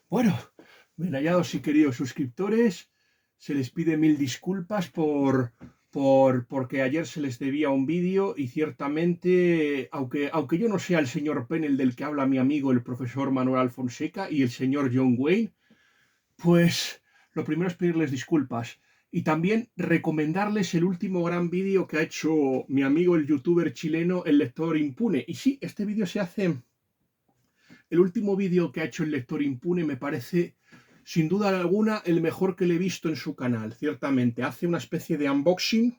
Bueno, bien hallados y queridos suscriptores, se les pide mil disculpas porque ayer se les debía un vídeo y ciertamente, aunque yo no sea el señor Pennell del que habla mi amigo el profesor Manuel Alfonseca y el señor John Wayne, pues lo primero es pedirles disculpas y también recomendarles el último gran vídeo que ha hecho mi amigo el youtuber chileno El Lector Impune. Y sí, este vídeo se hace el último vídeo que ha hecho el Lector Impune me parece, sin duda alguna, el mejor que le he visto en su canal, ciertamente. Hace una especie de unboxing,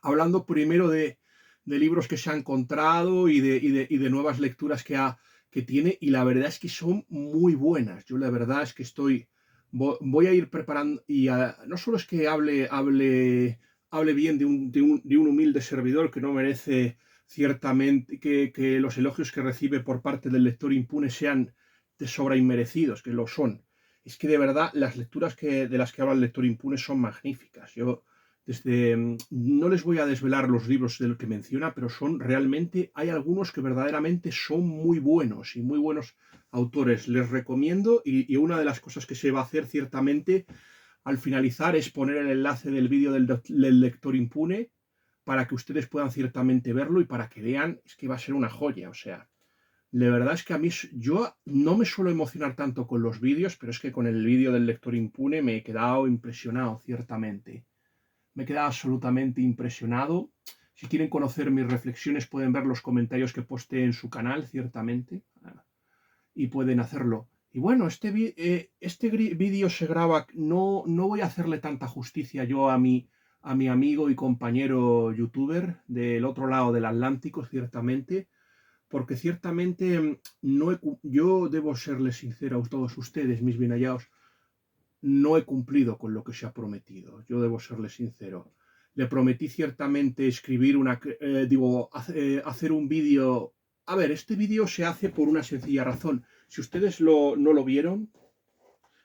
hablando primero de libros que se ha encontrado y de nuevas lecturas que tiene, y la verdad es que son muy buenas. Yo la verdad es que voy a ir preparando, no solo es que hable bien de un humilde servidor que no merece ciertamente que los elogios que recibe por parte del lector impune sean de sobra inmerecidos, que lo son. Es que de verdad las lecturas de las que habla el lector impune son magníficas. No les voy a desvelar los libros de los que menciona, pero hay algunos que verdaderamente son muy buenos y muy buenos autores. Les recomiendo y una de las cosas que se va a hacer ciertamente al finalizar es poner el enlace del vídeo del lector impune para que ustedes puedan ciertamente verlo y para que vean, es que va a ser una joya, o sea, de verdad es que yo no me suelo emocionar tanto con los vídeos, pero es que con el vídeo del lector impune me he quedado impresionado, ciertamente. Me he quedado absolutamente impresionado. Si quieren conocer mis reflexiones, pueden ver los comentarios que posté en su canal, ciertamente, y pueden hacerlo. Y bueno, este vídeo se graba, no voy a hacerle tanta justicia yo a mi amigo y compañero youtuber del otro lado del Atlántico, ciertamente, porque ciertamente yo debo serles sincero a todos ustedes, mis bien hallados, no he cumplido con lo que se ha prometido. Yo debo serle sincero. Le prometí ciertamente hacer un vídeo. A ver, este vídeo se hace por una sencilla razón. Si ustedes no lo vieron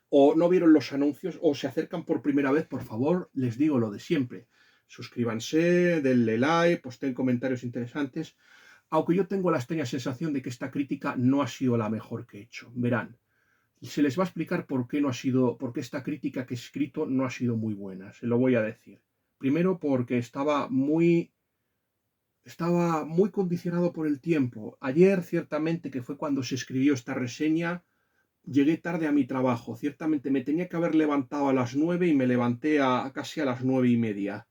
o no vieron los anuncios o se acercan por primera vez, por favor, les digo lo de siempre. Suscríbanse, denle like, posten comentarios interesantes. Aunque yo tengo la extraña sensación de que esta crítica no ha sido la mejor que he hecho. Verán, y se les va a explicar por qué esta crítica que he escrito no ha sido muy buena. Se lo voy a decir. Primero porque estaba muy condicionado por el tiempo. Ayer, ciertamente, que fue cuando se escribió esta reseña, llegué tarde a mi trabajo. Ciertamente me tenía que haber levantado a las 9 y me levanté casi a las 9:30.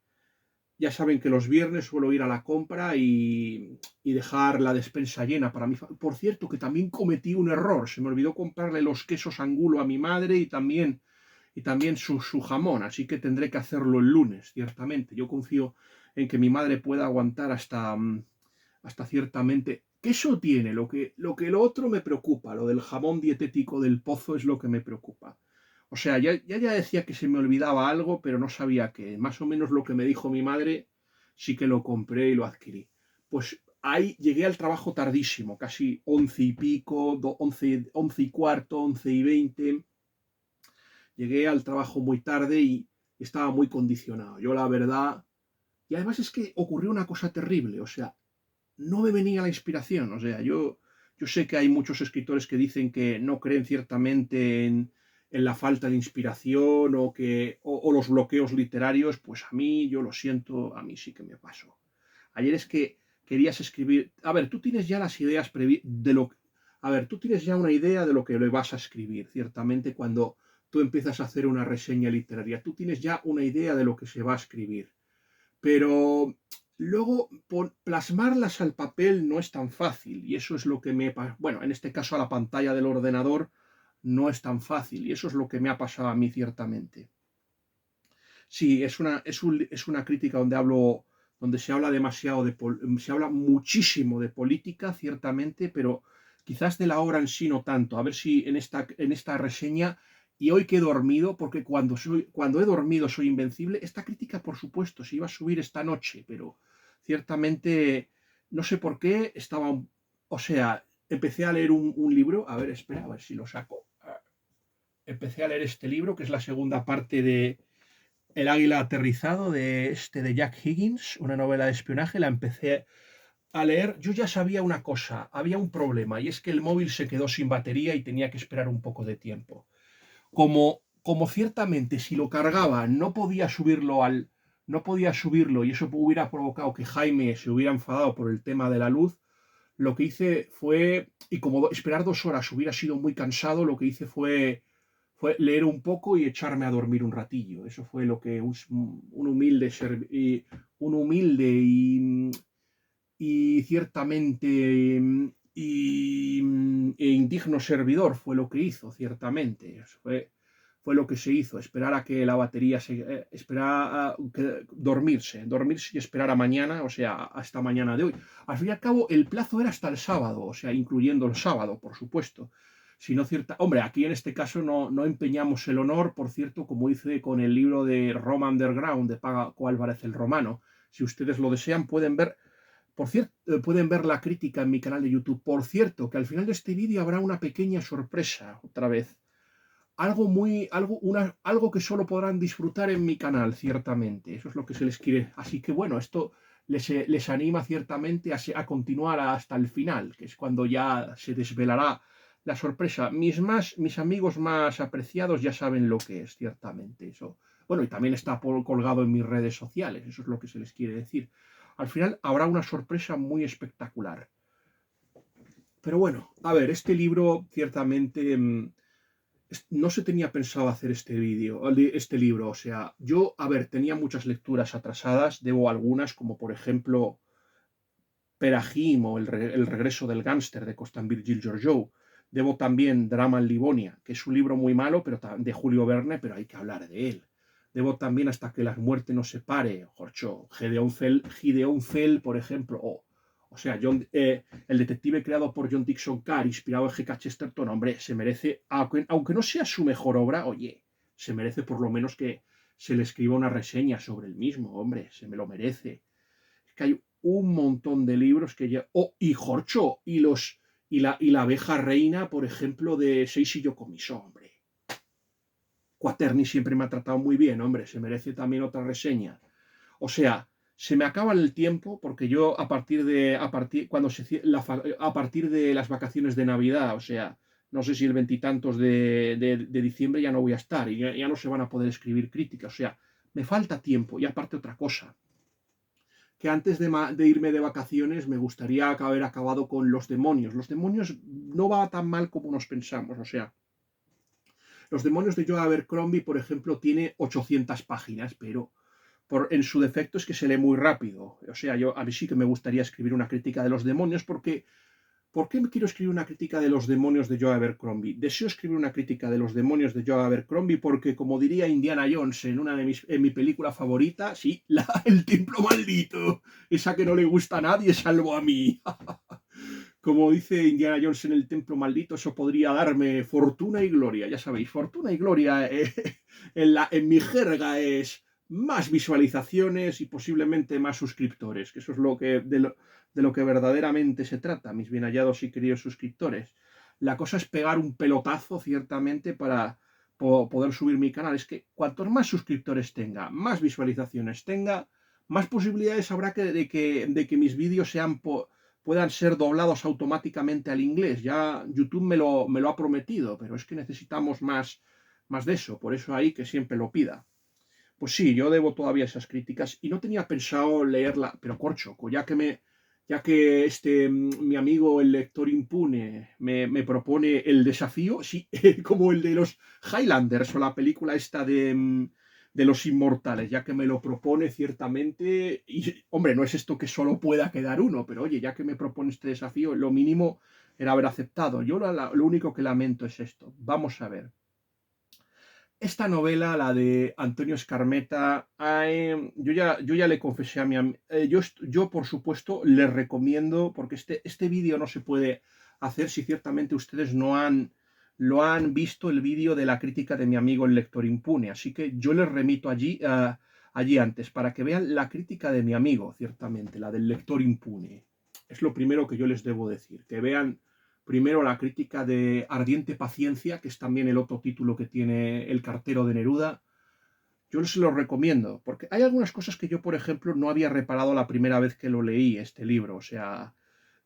Ya saben que los viernes suelo ir a la compra y dejar la despensa llena para mi familia. Por cierto, que también cometí un error. Se me olvidó comprarle los quesos angulo a mi madre y también su jamón. Así que tendré que hacerlo el lunes, ciertamente. Yo confío en que mi madre pueda aguantar hasta ciertamente. Queso tiene. Lo otro me preocupa. Lo del jamón dietético del Pozo es lo que me preocupa. O sea, ya decía que se me olvidaba algo, pero no sabía qué. Más o menos lo que me dijo mi madre, sí que lo compré y lo adquirí. Pues ahí llegué al trabajo tardísimo, casi 11 y pico, 11 y cuarto, 11:20. Llegué al trabajo muy tarde y estaba muy condicionado. Yo la verdad. Y además es que ocurrió una cosa terrible, o sea, no me venía la inspiración. O sea, yo sé que hay muchos escritores que dicen que no creen ciertamente en la falta de inspiración o los bloqueos literarios. Pues a mí, yo lo siento, a mí sí que me pasó. Ayer es que querías escribir. A ver, tú tienes ya las ideas de lo. A ver, tú tienes ya una idea de lo que le vas a escribir, ciertamente, cuando tú empiezas a hacer una reseña literaria. Tú tienes ya una idea de lo que se va a escribir. Pero luego plasmarlas al papel no es tan fácil y eso es lo que bueno, en este caso a la pantalla del ordenador no es tan fácil y eso es lo que me ha pasado a mí ciertamente. Sí, es una crítica donde se habla demasiado se habla muchísimo de política, ciertamente, pero quizás de la obra en sí no tanto. A ver si en esta reseña, y hoy que he dormido, porque cuando he dormido soy invencible, esta crítica, por supuesto, se iba a subir esta noche, pero ciertamente no sé por qué o sea, empecé a leer un libro, a ver, espera, a ver si lo saco. Empecé a leer este libro, que es la segunda parte de el águila aterrizado de Jack Higgins, una novela de espionaje. La empecé a leer, yo ya sabía una cosa, había un problema, y es que el móvil se quedó sin batería y tenía que esperar un poco de tiempo. Como ciertamente si lo cargaba no podía subirlo y eso hubiera provocado que Jaime se hubiera enfadado por el tema de la luz, lo que hice fue, y como esperar 2 horas hubiera sido muy cansado, lo que hice fue leer un poco y echarme a dormir un ratillo. Eso fue lo que un humilde, un humilde y ciertamente e indigno servidor fue lo que hizo, ciertamente. Fue lo que se hizo, esperar a que la batería esperar a dormirse y esperar a mañana, o sea, hasta mañana de hoy. Al fin y al cabo, el plazo era hasta el sábado, o sea, incluyendo el sábado, por supuesto. Si no hombre, aquí en este caso no empeñamos el honor, por cierto, como hice con el libro de Roma Underground de Paco Álvarez el Romano. Si ustedes lo desean, pueden ver la crítica en mi canal de YouTube. Por cierto, que al final de este vídeo habrá una pequeña sorpresa, otra vez. Algo que solo podrán disfrutar en mi canal, ciertamente. Eso es lo que se les quiere. Así que bueno, esto les anima ciertamente a continuar hasta el final, que es cuando ya se desvelará la sorpresa. Mis amigos más apreciados ya saben lo que es, ciertamente. Eso. Bueno, y también está colgado en mis redes sociales. Eso es lo que se les quiere decir. Al final habrá una sorpresa muy espectacular. Pero bueno, a ver, este libro ciertamente no se tenía pensado hacer este libro. O sea, yo, a ver, tenía muchas lecturas atrasadas, debo algunas, como por ejemplo Perahim o el regreso del gángster de Constant Virgil Georgiou. Debo también Drama en Livonia, que es un libro muy malo de Julio Verne, pero hay que hablar de él. Debo también Hasta que la muerte nos separe, Jorcho, Gideon Fell, por ejemplo, o sea, el detective creado por John Dixon Carr, inspirado en G.K. Chesterton, hombre, se merece, aunque no sea su mejor obra, oye, se merece por lo menos que se le escriba una reseña sobre el mismo, hombre, se me lo merece. Es que hay un montón de libros que ya... Oh, y Jorcho, y la abeja reina, por ejemplo, de Seishi Yokomiso, hombre. Quaterni siempre me ha tratado muy bien, hombre, se merece también otra reseña. O sea, se me acaba el tiempo porque yo a partir de las vacaciones de Navidad, o sea, no sé si el veintitantos de diciembre ya no voy a estar y ya no se van a poder escribir críticas, o sea, me falta tiempo. Y aparte otra cosa, que antes de irme de vacaciones me gustaría haber acabado con Los demonios. Los demonios no va tan mal como nos pensamos, o sea, Los demonios de Joe Abercrombie, por ejemplo, tiene 800 páginas, pero en su defecto es que se lee muy rápido. O sea, a mí sí que me gustaría escribir una crítica de los demonios porque... ¿Por qué quiero escribir una crítica de los demonios de Joe Abercrombie? Deseo escribir una crítica de los demonios de Joe Abercrombie porque, como diría Indiana Jones en mi película favorita, sí, el templo maldito, esa que no le gusta a nadie, salvo a mí. Como dice Indiana Jones en el templo maldito, eso podría darme fortuna y gloria. Ya sabéis, fortuna y gloria en mi jerga es más visualizaciones y posiblemente más suscriptores, que eso es de lo que verdaderamente se trata, mis bien hallados y queridos suscriptores. La cosa es pegar un pelotazo, ciertamente, para poder subir mi canal. Es que cuantos más suscriptores tenga, más visualizaciones tenga, más posibilidades habrá de que mis vídeos puedan ser doblados automáticamente al inglés. Ya YouTube me lo ha prometido, pero es que necesitamos más de eso, por eso ahí que siempre lo pida. Pues sí, yo debo todavía esas críticas y no tenía pensado leerla, pero corcho, ya que mi amigo el lector impune me propone el desafío, sí, como el de los Highlanders o la película esta de los inmortales, ya que me lo propone ciertamente, y hombre, no es esto que solo pueda quedar uno, pero oye, ya que me propone este desafío, lo mínimo era haber aceptado. Yo lo único que lamento es esto. Vamos a ver. Esta novela, la de Antonio Escarmeta, yo ya le confesé a mi amigo, yo por supuesto le recomiendo, porque este vídeo no se puede hacer si ciertamente ustedes no lo han visto el vídeo de la crítica de mi amigo el lector impune, así que yo les remito allí antes, para que vean la crítica de mi amigo, ciertamente, la del lector impune. Es lo primero que yo les debo decir, que vean primero la crítica de Ardiente Paciencia, que es también el otro título que tiene El cartero de Neruda. Yo se lo recomiendo, porque hay algunas cosas que yo, por ejemplo, no había reparado la primera vez que lo leí, este libro, o sea,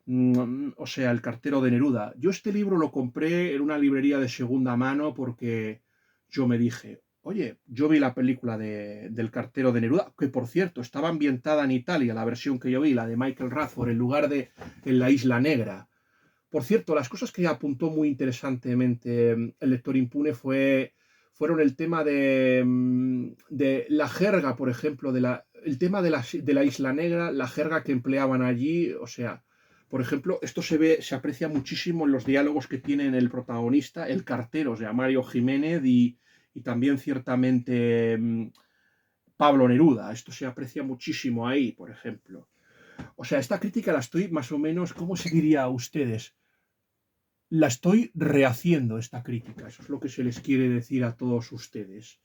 El cartero de Neruda. Yo este libro lo compré en una librería de segunda mano porque yo me dije, oye, yo vi la película del cartero de Neruda, que por cierto estaba ambientada en Italia, la versión que yo vi, la de Michael Radford, en lugar de en la Isla Negra. Por cierto, las cosas que apuntó muy interesantemente el lector impune fueron el tema de la jerga, por ejemplo, el tema de la Isla Negra, la jerga que empleaban allí, o sea, por ejemplo, esto se aprecia muchísimo en los diálogos que tienen el protagonista, el cartero, o sea, Mario Jiménez y también ciertamente Pablo Neruda. Esto se aprecia muchísimo ahí, por ejemplo. O sea, esta crítica la estoy más o menos, ¿cómo se diría a ustedes? La estoy rehaciendo esta crítica. Eso es lo que se les quiere decir a todos ustedes.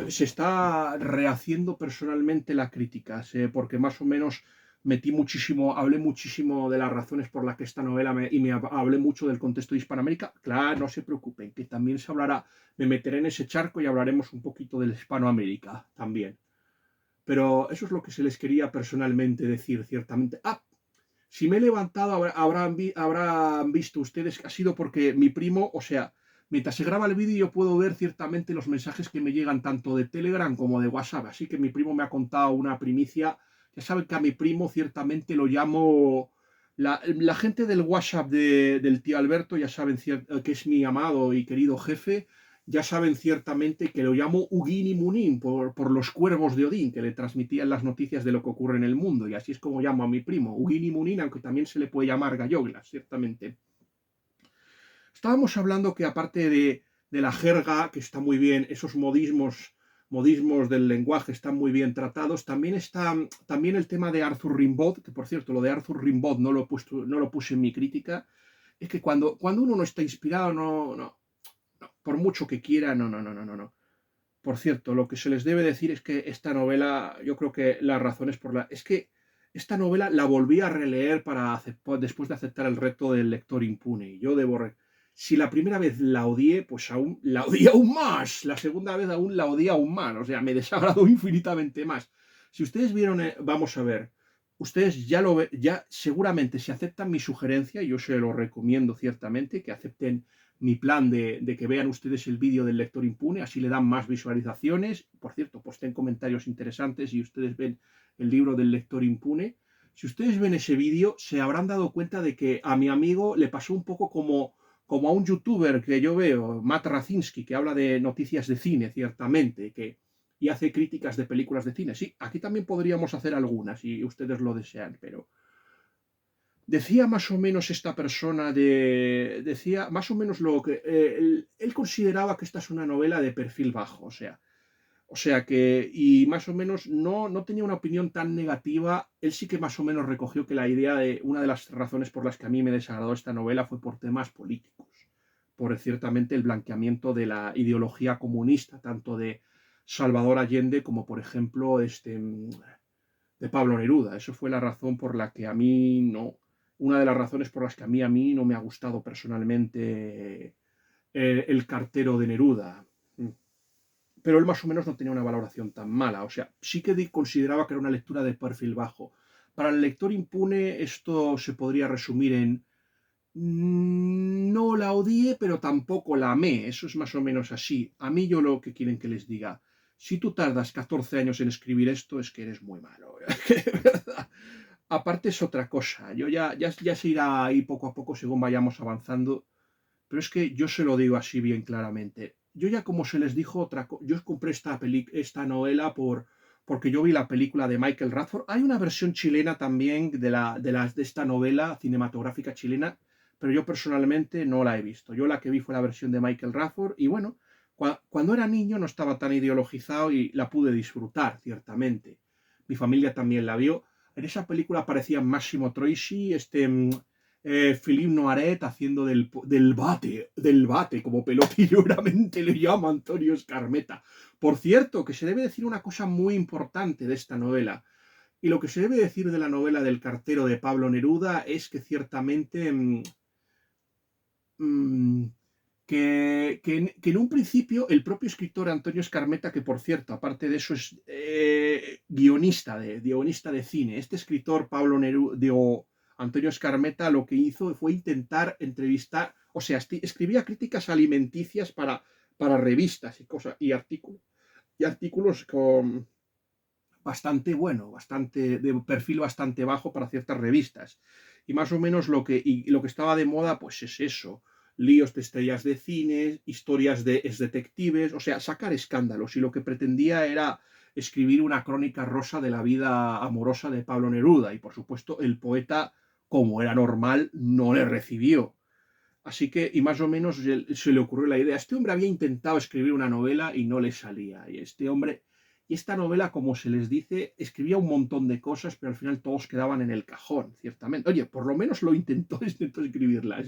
Se está rehaciendo personalmente la crítica, porque más o menos hablé muchísimo de las razones por las que esta novela hablé mucho del contexto de Hispanoamérica. Claro, no se preocupen, que también se hablará, me meteré en ese charco y hablaremos un poquito de Hispanoamérica también. Pero eso es lo que se les quería personalmente decir, ciertamente. Si me he levantado, habrán visto ustedes que ha sido porque mi primo, o sea, mientras se graba el vídeo yo puedo ver ciertamente los mensajes que me llegan tanto de Telegram como de WhatsApp. Así que mi primo me ha contado una primicia. Ya saben que a mi primo ciertamente lo llamo... La gente del WhatsApp del tío Alberto ya saben que es mi amado y querido jefe, ya saben ciertamente que lo llamo Ugin y Munin por los cuervos de Odín, que le transmitían las noticias de lo que ocurre en el mundo, y así es como llamo a mi primo, Ugin y Munin, aunque también se le puede llamar Galloglas, ciertamente. Estábamos hablando que aparte de la jerga, que está muy bien, esos modismos del lenguaje están muy bien tratados, también está también el tema de Arthur Rimbaud, que por cierto, lo de Arthur Rimbaud no lo puse en mi crítica, es que cuando uno no está inspirado, no, por mucho que quiera, no. Por cierto, lo que se les debe decir es que esta novela, yo creo que las razones por la... Es que esta novela la volví a releer después de aceptar el reto del lector impune. Y yo si la primera vez la odié, pues aún la odié aún más. La segunda vez aún la odié aún más. O sea, me desagradó infinitamente más. Si ustedes vieron, vamos a ver, ustedes ya seguramente si aceptan mi sugerencia, yo se lo recomiendo ciertamente, que acepten mi plan de que vean ustedes el vídeo del lector impune, así le dan más visualizaciones. Por cierto, posten comentarios interesantes y ustedes ven el libro del lector impune. Si ustedes ven ese vídeo, se habrán dado cuenta de que a mi amigo le pasó un poco como a un youtuber que yo veo, Matt Racinski, que habla de noticias de cine, ciertamente, y hace críticas de películas de cine. Sí, aquí también podríamos hacer algunas, si ustedes lo desean, pero decía más o menos esta persona decía más o menos lo que él consideraba que esta es una novela de perfil bajo, o sea que y más o menos no tenía una opinión tan negativa. Él sí que más o menos recogió que la idea de una de las razones por las que a mí me desagradó esta novela fue por temas políticos, por ciertamente el blanqueamiento de la ideología comunista, tanto de Salvador Allende como por ejemplo de Pablo Neruda. Eso fue la razón por la que a mí no, una de las razones por las que a mí no me ha gustado personalmente el cartero de Neruda. Pero él más o menos no tenía una valoración tan mala. O sea, sí que consideraba que era una lectura de perfil bajo. Para el lector impune esto se podría resumir en no la odié, pero tampoco la amé. Eso es más o menos así. A mí yo lo que quieren que les diga, si tú tardas 14 años en escribir esto, es que eres muy malo. De verdad. Aparte es otra cosa. Ya se irá ahí poco a poco según vayamos avanzando. Pero es que yo se lo digo así bien claramente. Yo ya como se les dijo yo compré esta novela porque yo vi la película de Michael Radford. Hay una versión chilena también de esta novela cinematográfica chilena, pero yo personalmente no la he visto. Yo la que vi fue la versión de Michael Radford y bueno, cuando era niño no estaba tan ideologizado y la pude disfrutar, ciertamente. Mi familia también la vio. En esa película aparecía Máximo Troisi, Philippe Noiret haciendo del bate, como pelotilleramente le llama Antonio Escarmeta. Por cierto, que se debe decir una cosa muy importante de esta novela. Y lo que se debe decir de la novela del cartero de Pablo Neruda es que ciertamente que en un principio el propio escritor Antonio Escarmeta, que por cierto, aparte de eso es guionista de cine, este escritor Pablo Neruda, Antonio Escarmeta, lo que hizo fue intentar entrevistar, o sea, escribía críticas alimenticias para revistas y cosas, y artículos con bastante, de perfil bastante bajo para ciertas revistas. Y más o menos lo que estaba de moda, pues es eso: líos de estrellas de cine, historias de detectives, o sea, sacar escándalos. Y lo que pretendía era escribir una crónica rosa de la vida amorosa de Pablo Neruda. Y por supuesto, el poeta, como era normal, no le recibió. Así que, y más o menos se le ocurrió la idea. Este hombre había intentado escribir una novela y no le salía. Y esta novela, como se les dice, escribía un montón de cosas, pero al final todos quedaban en el cajón, ciertamente. Oye, por lo menos lo intentó, intentó escribirla.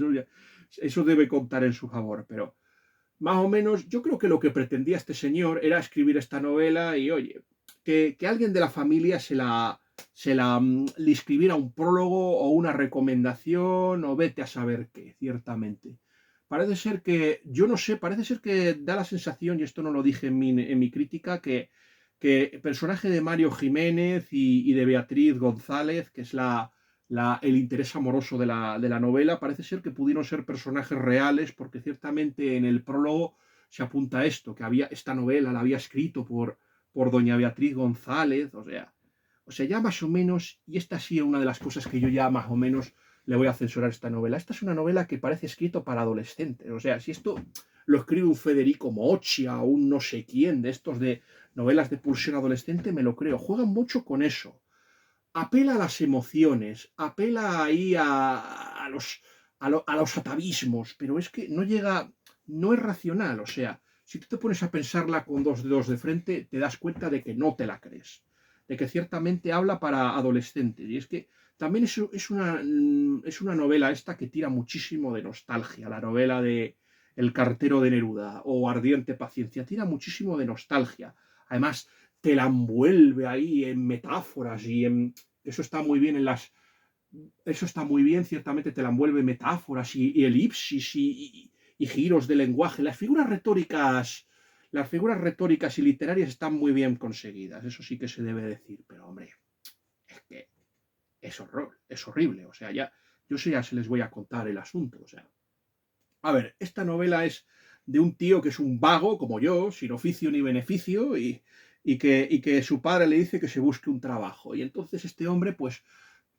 Eso debe contar en su favor, pero más o menos yo creo que lo que pretendía este señor era escribir esta novela y, oye, que alguien de la familia le escribiera un prólogo o una recomendación o vete a saber qué, ciertamente. Parece ser que, yo no sé, parece ser que da la sensación, y esto no lo dije en mi crítica, que el personaje de Mario Jiménez y de Beatriz González, que es el interés amoroso de la novela, parece ser que pudieron ser personajes reales, porque ciertamente en el prólogo se apunta esto, que esta novela la había escrito por doña Beatriz González, o sea, ya más o menos, y esta sí es una de las cosas que yo ya más o menos le voy a censurar esta novela. Esta es una novela que parece escrito para adolescentes. O sea, si esto lo escribe un Federico Mochia o un no sé quién de estos de novelas de pulsión adolescente, me lo creo. Juegan mucho con eso. Apela a las emociones, apela ahí a los atavismos, pero es que no llega, no es racional. O sea, si tú te pones a pensarla con dos dedos de frente, te das cuenta de que no te la crees, de que ciertamente habla para adolescentes. Y es que también es una novela esta que tira muchísimo de nostalgia, la novela de El cartero de Neruda o Ardiente paciencia, tira muchísimo de nostalgia. Además, te la envuelve ahí en metáforas y en... Eso está muy bien Eso está muy bien, ciertamente te la envuelve metáforas y elipsis y giros de lenguaje. Las figuras retóricas y literarias están muy bien conseguidas, eso sí que se debe decir, pero hombre, es que es horrible, o sea, yo sé, ya se les voy a contar el asunto, o sea. A ver, esta novela es de un tío que es un vago, como yo, sin oficio ni beneficio, y que su padre le dice que se busque un trabajo. Y entonces este hombre, pues,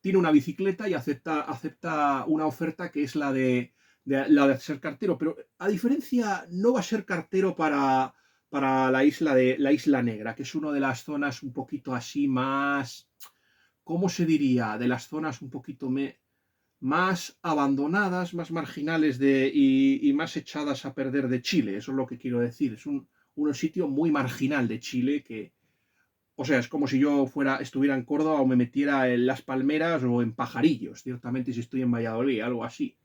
tiene una bicicleta y acepta una oferta que es la de ser cartero. Pero a diferencia, no va a ser cartero para la Isla Negra, que es una de las zonas un poquito así más, ¿cómo se diría? De las zonas un poquito más abandonadas, más marginales y más echadas a perder de Chile. Eso es lo que quiero decir. Es un sitio muy marginal de Chile que, o sea, es como si yo estuviera en Córdoba o me metiera en Las Palmeras o en Pajarillos, ciertamente si estoy en Valladolid, algo así.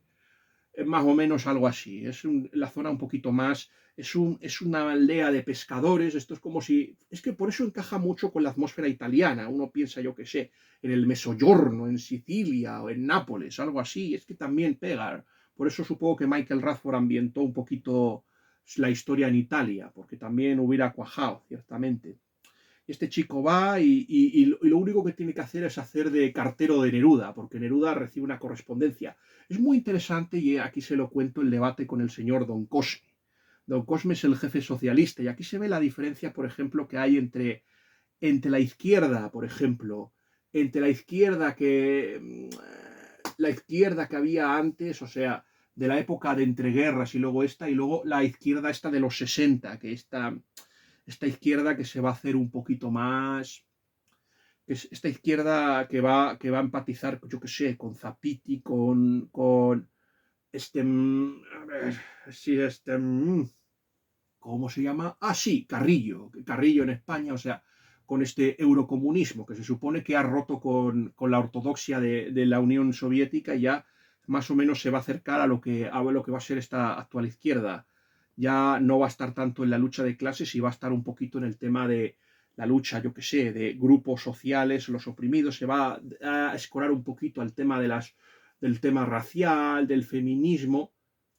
Más o menos algo así. La zona un poquito más. Es una aldea de pescadores. Esto es como si. Es que por eso encaja mucho con la atmósfera italiana. Uno piensa, yo qué sé, en el Mezzogiorno, en Sicilia o en Nápoles, algo así. Es que también pega. Por eso supongo que Michael Radford ambientó un poquito la historia en Italia, porque también hubiera cuajado, ciertamente. Este chico va y lo único que tiene que hacer es hacer de cartero de Neruda, porque Neruda recibe una correspondencia. Es muy interesante y aquí se lo cuento el debate con el señor Don Cosme. Don Cosme es el jefe socialista y aquí se ve la diferencia, por ejemplo, que hay entre la izquierda, por ejemplo, entre la izquierda que había antes, o sea, de la época de entreguerras y luego la izquierda esta de los 60, que esta izquierda que se va a hacer un poquito más, es esta izquierda que va a empatizar, yo qué sé, con Zapiti, con a ver, sí, ¿cómo se llama? Ah, sí, Carrillo en España, o sea, con este eurocomunismo que se supone que ha roto con la ortodoxia de la Unión Soviética y ya más o menos se va a acercar a lo que va a ser esta actual izquierda. Ya no va a estar tanto en la lucha de clases y va a estar un poquito en el tema de la lucha, yo qué sé, de grupos sociales, los oprimidos, se va a escorar un poquito al tema del tema racial, del feminismo,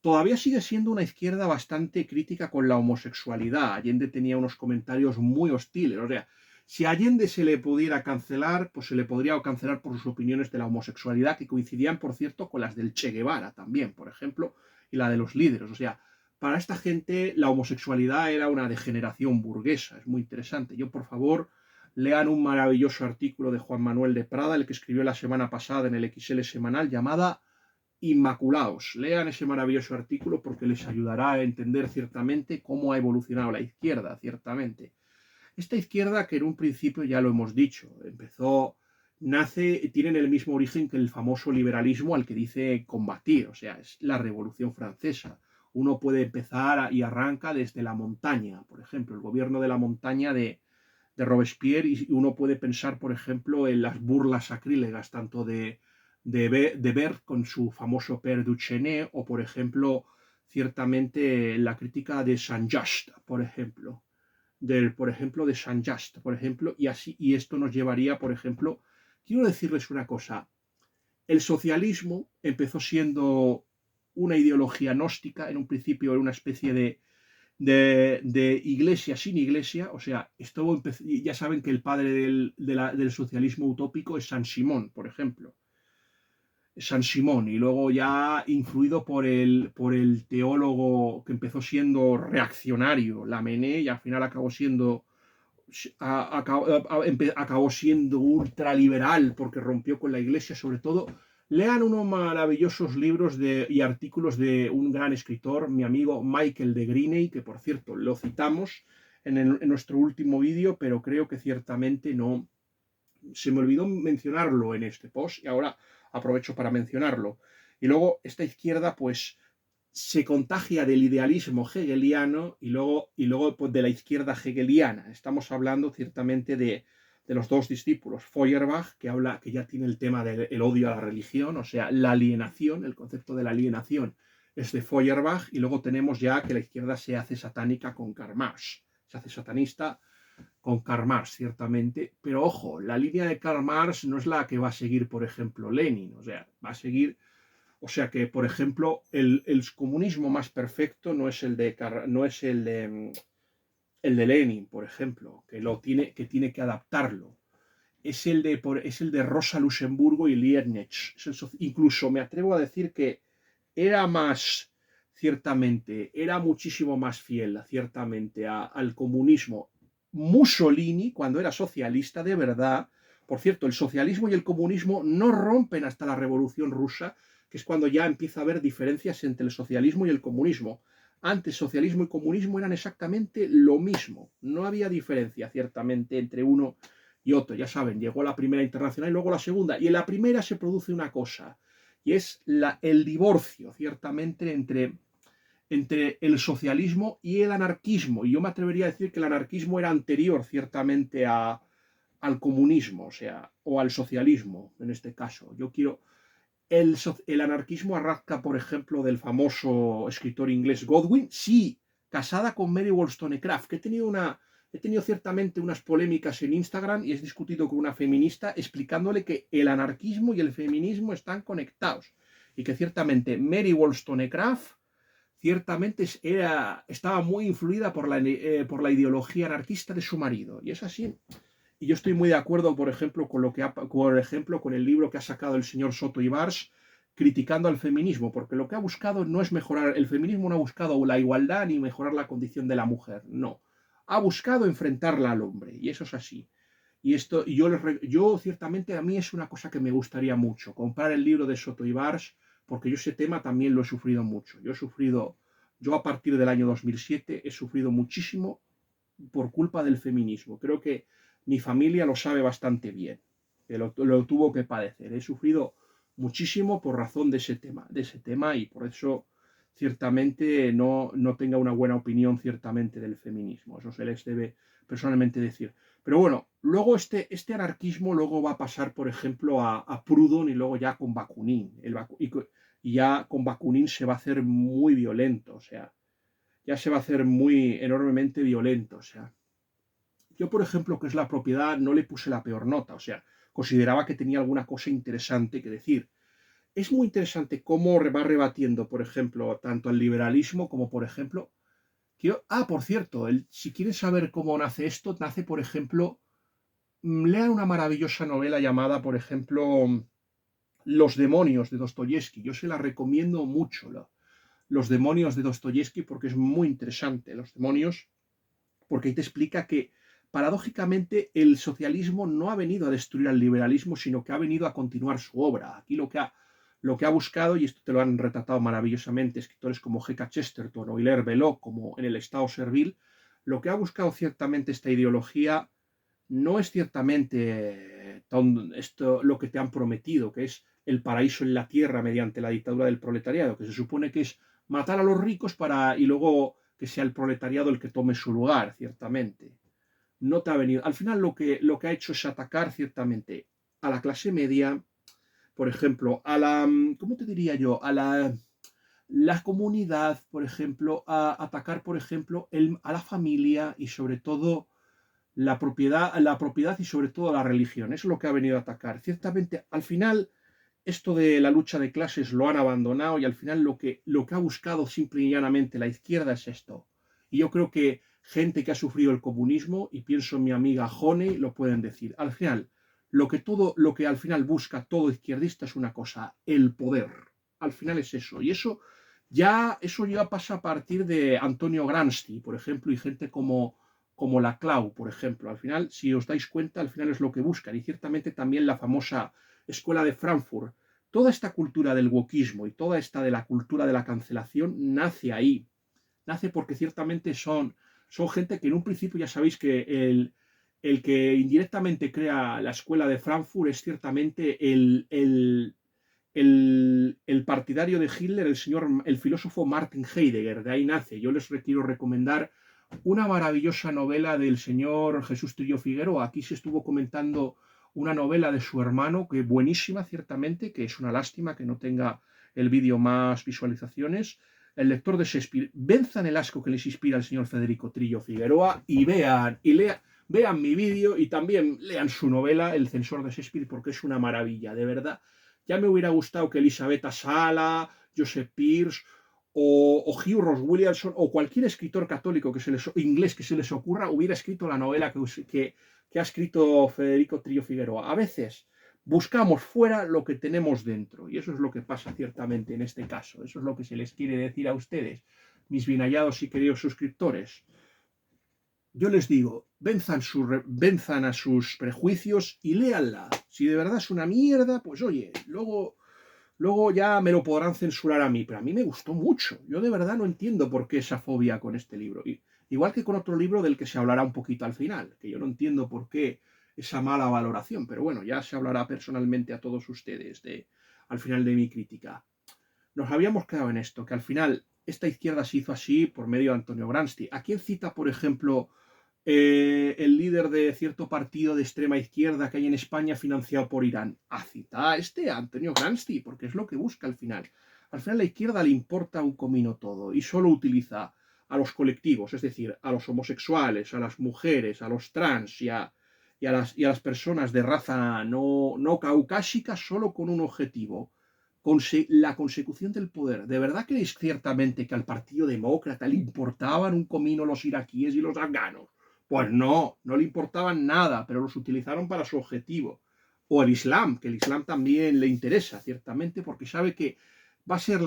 todavía sigue siendo una izquierda bastante crítica con la homosexualidad. Allende tenía unos comentarios muy hostiles. O sea, si a Allende se le pudiera cancelar, pues se le podría cancelar por sus opiniones de la homosexualidad, que coincidían, por cierto, con las del Che Guevara también, por ejemplo, y la de los líderes. O sea, para esta gente la homosexualidad era una degeneración burguesa. Es muy interesante. Yo, por favor, lean un maravilloso artículo de Juan Manuel de Prada, el que escribió la semana pasada en el XL Semanal, llamada Inmaculados. Lean ese maravilloso artículo porque les ayudará a entender ciertamente cómo ha evolucionado la izquierda, ciertamente. Esta izquierda que en un principio, ya lo hemos dicho, tienen el mismo origen que el famoso liberalismo al que dice combatir, o sea, es la Revolución Francesa. Uno puede empezar y arranca desde la montaña, por ejemplo, el gobierno de la montaña de Robespierre, y uno puede pensar, por ejemplo, en las burlas sacrílegas, tanto de Bert con su famoso Père Duchesne, o, por ejemplo, ciertamente la crítica de Saint-Just, por ejemplo, de Saint-Just, por ejemplo, y así, y esto nos llevaría, por ejemplo, quiero decirles una cosa, el socialismo empezó siendo una ideología gnóstica, en un principio era una especie de iglesia sin iglesia, o sea, ya saben que el padre del socialismo utópico es San Simón, por ejemplo. San Simón, y luego ya influido por el teólogo que empezó siendo reaccionario, Lamennais, y al final acabó siendo ultraliberal porque rompió con la iglesia. Sobre todo, lean unos maravillosos libros y artículos de un gran escritor, mi amigo Michael de Greeney, que por cierto lo citamos en nuestro último vídeo, pero creo que ciertamente no, se me olvidó mencionarlo en este post y ahora aprovecho para mencionarlo. Y luego esta izquierda pues se contagia del idealismo hegeliano y luego pues, de la izquierda hegeliana. Estamos hablando ciertamente de los dos discípulos, Feuerbach, que ya tiene el tema del odio a la religión, o sea, la alienación, el concepto de la alienación es de Feuerbach, y luego tenemos ya que la izquierda se hace satánica con Karl Marx, se hace satanista con Karl Marx, ciertamente, pero ojo, la línea de Karl Marx no es la que va a seguir, por ejemplo, Lenin, o sea, va a seguir, o sea que, por ejemplo, el comunismo más perfecto no es el de Lenin, por ejemplo, que tiene que adaptarlo. Es el de Rosa Luxemburgo y Liebknecht. Incluso me atrevo a decir que era era muchísimo más fiel, ciertamente, al comunismo Mussolini, cuando era socialista de verdad. Por cierto, el socialismo y el comunismo no rompen hasta la Revolución Rusa, que es cuando ya empieza a haber diferencias entre el socialismo y el comunismo. Antes, socialismo y comunismo eran exactamente lo mismo. No había diferencia, ciertamente, entre uno y otro. Ya saben, llegó la Primera Internacional y luego la Segunda. Y en la primera se produce una cosa, y es el divorcio, ciertamente, entre el socialismo y el anarquismo. Y yo me atrevería a decir que el anarquismo era anterior, ciertamente, al comunismo, o sea, o al socialismo, en este caso. El anarquismo arranca, por ejemplo, del famoso escritor inglés Godwin, sí, casada con Mary Wollstonecraft, que he tenido ciertamente unas polémicas en Instagram y he discutido con una feminista explicándole que el anarquismo y el feminismo están conectados y que ciertamente Mary Wollstonecraft ciertamente estaba muy influida por la ideología anarquista de su marido, y es así. Y yo estoy muy de acuerdo, por ejemplo, con el libro que ha sacado el señor Soto Ibars, criticando al feminismo, porque lo que ha buscado no es mejorar, el feminismo no ha buscado la igualdad ni mejorar la condición de la mujer, no. Ha buscado enfrentarla al hombre, y eso es así. Y yo ciertamente, a mí es una cosa que me gustaría mucho, comprar el libro de Soto Ibars, porque yo ese tema también lo he sufrido mucho. Yo a partir del año 2007 he sufrido muchísimo por culpa del feminismo. Creo que mi familia lo sabe bastante bien, que lo tuvo que padecer. He sufrido muchísimo por razón de ese tema, y por eso ciertamente no tenga una buena opinión ciertamente del feminismo. Eso se les debe personalmente decir. Pero bueno, luego este anarquismo luego va a pasar, por ejemplo, a Proudhon, y luego ya con Bakunin. Y ya con Bakunin se va a hacer muy violento, o sea, ya se va a hacer muy enormemente violento, o sea. Yo, por ejemplo, que es la propiedad, no le puse la peor nota, o sea, consideraba que tenía alguna cosa interesante que decir. es muy interesante cómo va rebatiendo, por ejemplo, tanto al liberalismo como, por ejemplo, por cierto, si quieren saber cómo nace esto, nace, por ejemplo, lean una maravillosa novela llamada, por ejemplo, Los demonios de Dostoyevsky. Yo se la recomiendo mucho, Los demonios de Dostoyevsky, porque es muy interesante. Los demonios, porque ahí te explica que, paradójicamente, el socialismo no ha venido a destruir al liberalismo, sino que ha venido a continuar su obra. Aquí lo que ha buscado, y esto te lo han retratado maravillosamente escritores como G.K. Chesterton o Hilaire Belloc, como en El Estado Servil, lo que ha buscado ciertamente esta ideología no es ciertamente esto lo que te han prometido, que es el paraíso en la tierra mediante la dictadura del proletariado, que se supone que es matar a los ricos y luego que sea el proletariado el que tome su lugar, ciertamente. No te ha venido. Al final lo que ha hecho es atacar ciertamente a la clase media, por ejemplo, ¿cómo te diría yo? La comunidad, por ejemplo, a atacar, por ejemplo, a la familia y sobre todo la propiedad y sobre todo la religión. Es lo que ha venido a atacar. Ciertamente, al final, esto de la lucha de clases lo han abandonado y al final lo que ha buscado simple y llanamente la izquierda es esto. Y yo creo que gente que ha sufrido el comunismo, y pienso en mi amiga Honey, lo pueden decir. Al final, lo que al final busca todo izquierdista es una cosa, el poder. Al final es eso. Y eso ya pasa a partir de Antonio Gramsci, por ejemplo, y gente como la Clau, por ejemplo. Al final, si os dais cuenta, al final es lo que buscan. Y ciertamente también la famosa Escuela de Frankfurt. Toda esta cultura del wokismo y toda esta de la cultura de la cancelación nace ahí. Nace porque ciertamente son gente que en un principio ya sabéis que el que indirectamente crea la Escuela de Frankfurt es ciertamente el partidario de Hitler, el filósofo Martin Heidegger. De ahí nace. Yo les quiero recomendar una maravillosa novela del señor Jesús Trillo Figueroa. Aquí se estuvo comentando una novela de su hermano, que buenísima, ciertamente, que es una lástima que no tenga el vídeo más visualizaciones. El lector de Shakespeare, venzan el asco que les inspira el señor Federico Trillo Figueroa y vean mi vídeo y también lean su novela, El censor de Shakespeare, porque es una maravilla, de verdad. Ya me hubiera gustado que Elisabetta Sala, Joseph Pearce o Hugh Ross Williamson o cualquier escritor católico inglés que se les ocurra hubiera escrito la novela que ha escrito Federico Trillo Figueroa. A veces buscamos fuera lo que tenemos dentro y eso es lo que pasa ciertamente en este caso. Eso es lo que se les quiere decir a ustedes, mis bien hallados y queridos suscriptores. Yo les digo, venzan a sus prejuicios y léanla. Si de verdad es una mierda, pues oye, luego ya me lo podrán censurar a mí, pero a mí me gustó mucho. Yo de verdad no entiendo por qué esa fobia con este libro. Igual que con otro libro del que se hablará un poquito al final, que yo no entiendo por qué esa mala valoración, pero bueno, ya se hablará personalmente a todos ustedes al final de mi crítica. Nos habíamos quedado en esto, que al final esta izquierda se hizo así por medio de Antonio Gramsci. ¿A quién cita, por ejemplo, el líder de cierto partido de extrema izquierda que hay en España financiado por Irán? A citar a Antonio Gramsci, porque es lo que busca al final. Al final a la izquierda le importa un comino todo y solo utiliza a los colectivos, es decir, a los homosexuales, a las mujeres, a los trans y a las personas de raza no caucásica solo con un objetivo: la consecución del poder. ¿De verdad creéis ciertamente que al Partido Demócrata le importaban un comino los iraquíes y los afganos? Pues no le importaban nada, pero los utilizaron para su objetivo. O el Islam, que el Islam también le interesa, ciertamente, porque sabe que va a ser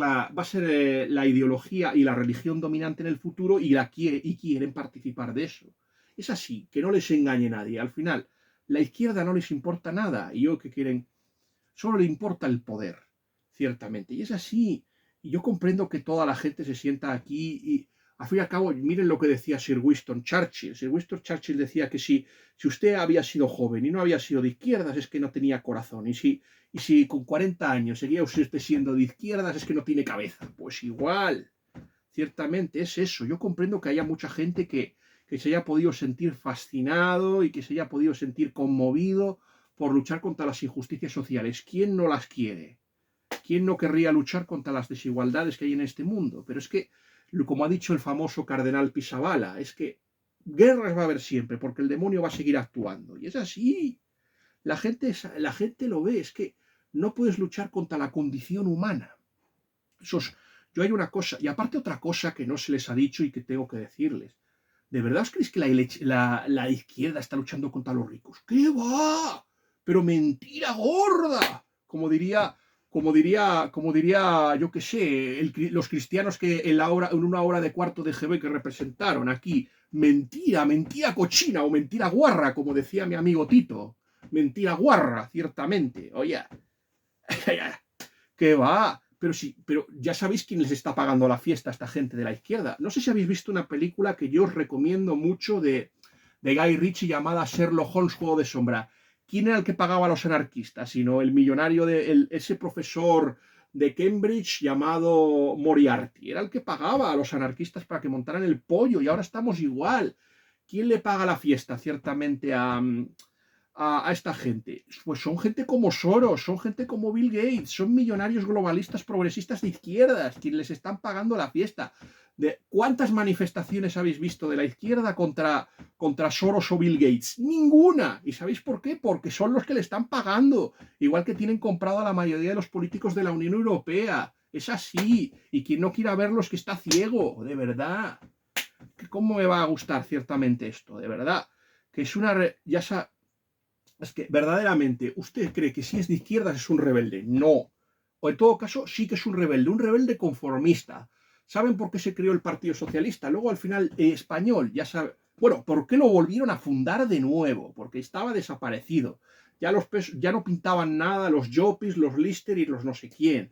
la ideología y la religión dominante en el futuro y quieren participar de eso. Es así, que no les engañe nadie. Al final, la izquierda no les importa nada y ellos que quieren, solo le importa el poder, ciertamente. Y es así. Y yo comprendo que toda la gente se sienta aquí y, al fin y al cabo, miren lo que decía Sir Winston Churchill. Sir Winston Churchill decía que si usted había sido joven y no había sido de izquierdas es que no tenía corazón. Y si con 40 años seguía usted siendo de izquierdas es que no tiene cabeza. Pues igual, ciertamente es eso. Yo comprendo que haya mucha gente que se haya podido sentir fascinado y que se haya podido sentir conmovido por luchar contra las injusticias sociales. ¿Quién no las quiere? ¿Quién no querría luchar contra las desigualdades que hay en este mundo? Pero es que, como ha dicho el famoso cardenal Pizzaballa, es que guerras va a haber siempre, porque el demonio va a seguir actuando. Y es así. La gente lo ve, es que no puedes luchar contra la condición humana. Yo hay una cosa, y aparte otra cosa que no se les ha dicho y que tengo que decirles. ¿De verdad os creéis que la izquierda está luchando contra los ricos? ¿Qué va? Pero mentira gorda. Como diría, yo qué sé, los cristianos que en una hora de cuarto de GB que representaron aquí. Mentira, mentira cochina o mentira guarra, como decía mi amigo Tito. Mentira guarra, ciertamente. Oye, ¿qué va? Pero sí, pero ya sabéis quién les está pagando la fiesta a esta gente de la izquierda. No sé si habéis visto una película que yo os recomiendo mucho de Guy Ritchie llamada Sherlock Holmes, Juego de Sombra. ¿Quién era el que pagaba a los anarquistas? Sino el millonario ese profesor de Cambridge llamado Moriarty. Era el que pagaba a los anarquistas para que montaran el pollo y ahora estamos igual. ¿Quién le paga la fiesta? Ciertamente a esta gente. Pues son gente como Soros, son gente como Bill Gates, son millonarios globalistas progresistas de izquierdas, quienes les están pagando la fiesta. ¿Cuántas manifestaciones habéis visto de la izquierda contra Soros o Bill Gates? Ninguna. ¿Y sabéis por qué? Porque son los que le están pagando, igual que tienen comprado a la mayoría de los políticos de la Unión Europea. Es así. Y quien no quiera verlo es que está ciego, de verdad. ¿Cómo me va a gustar ciertamente esto? De verdad. Que es una... Es que verdaderamente, ¿usted cree que si es de izquierdas es un rebelde? No. O en todo caso, sí que es un rebelde conformista. ¿Saben por qué se creó el Partido Socialista? Luego al final, español, ya sabe. Bueno, ¿por qué lo volvieron a fundar de nuevo? Porque estaba desaparecido. Ya no pintaban nada los Llopis, los Lister y los no sé quién.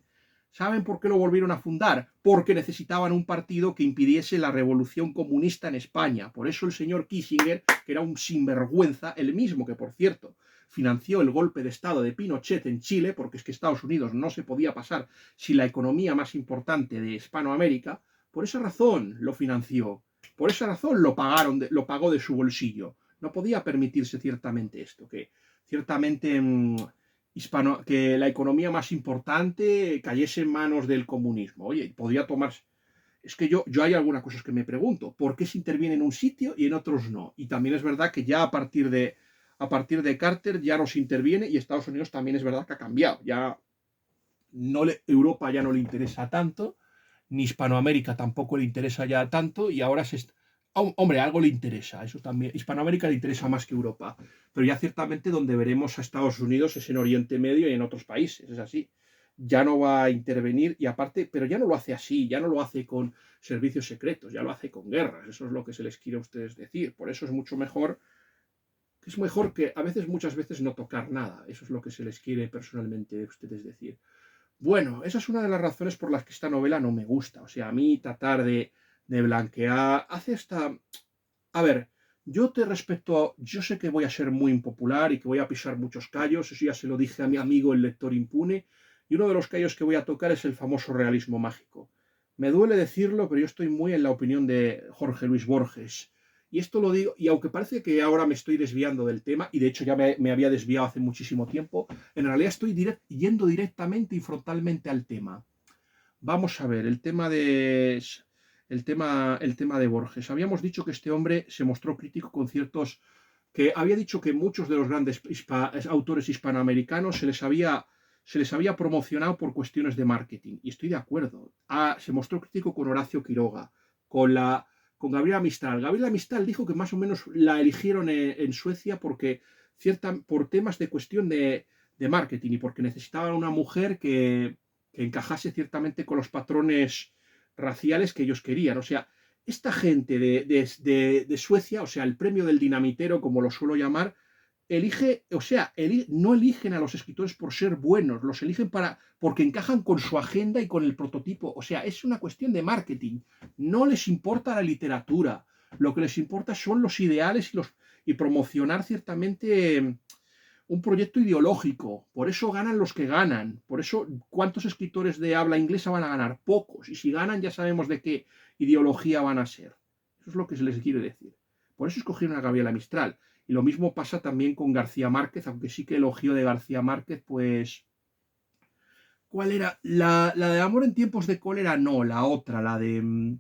¿Saben por qué lo volvieron a fundar? Porque necesitaban un partido que impidiese la revolución comunista en España. Por eso el señor Kissinger, que era un sinvergüenza, el mismo que, por cierto, financió el golpe de Estado de Pinochet en Chile, porque es que Estados Unidos no se podía pasar sin la economía más importante de Hispanoamérica, por esa razón lo financió. Por esa razón lo pagó de su bolsillo. No podía permitirse ciertamente esto, que ciertamente que la economía más importante cayese en manos del comunismo. Oye, podría tomarse... Es que yo hay algunas cosas que me pregunto, ¿por qué se interviene en un sitio y en otros no? Y también es verdad que ya a partir de Carter ya no se interviene y Estados Unidos también es verdad que ha cambiado. Ya Europa ya no le interesa tanto, ni Hispanoamérica tampoco le interesa ya tanto y ahora hombre, algo le interesa, eso también. Hispanoamérica le interesa más que Europa, pero ya ciertamente donde veremos a Estados Unidos es en Oriente Medio y en otros países, es así. Ya no va a intervenir y aparte, pero ya no lo hace así, ya no lo hace con servicios secretos, ya lo hace con guerras, eso es lo que se les quiere a ustedes decir. Por eso es mejor que muchas veces no tocar nada, eso es lo que se les quiere personalmente a ustedes decir. Bueno, esa es una de las razones por las que esta novela no me gusta. O sea, a mí tratar de blanquear hace esta... A ver, yo te respeto, yo sé que voy a ser muy impopular y que voy a pisar muchos callos, eso ya se lo dije a mi amigo el lector impune, y uno de los callos que voy a tocar es el famoso realismo mágico. Me duele decirlo, pero yo estoy muy en la opinión de Jorge Luis Borges. Y esto lo digo, y aunque parece que ahora me estoy desviando del tema, y de hecho ya me había desviado hace muchísimo tiempo, en realidad estoy yendo directamente y frontalmente al tema. Vamos a ver, el tema de Borges. Habíamos dicho que este hombre se mostró crítico con que había dicho que muchos de los grandes autores hispanoamericanos se les había promocionado por cuestiones de marketing. Y estoy de acuerdo. Se mostró crítico con Horacio Quiroga, con Gabriela Mistral. Gabriela Mistral dijo que más o menos la eligieron en Suecia por temas de cuestión de marketing y porque necesitaban una mujer que encajase ciertamente con los patrones raciales que ellos querían. O sea, esta gente de Suecia, o sea, el premio del dinamitero, como lo suelo llamar, no eligen a los escritores por ser buenos, los eligen porque encajan con su agenda y con el prototipo. O sea, es una cuestión de marketing. No les importa la literatura. Lo que les importa son los ideales y promocionar ciertamente un proyecto ideológico. Por eso ganan los que ganan. Por eso, ¿cuántos escritores de habla inglesa van a ganar? Pocos. Y si ganan, ya sabemos de qué ideología van a ser. Eso es lo que se les quiere decir. Por eso escogieron a Gabriela Mistral. Y lo mismo pasa también con García Márquez, aunque sí que elogio de García Márquez, pues... ¿Cuál era? La de Amor en tiempos de cólera, no, la otra, la de...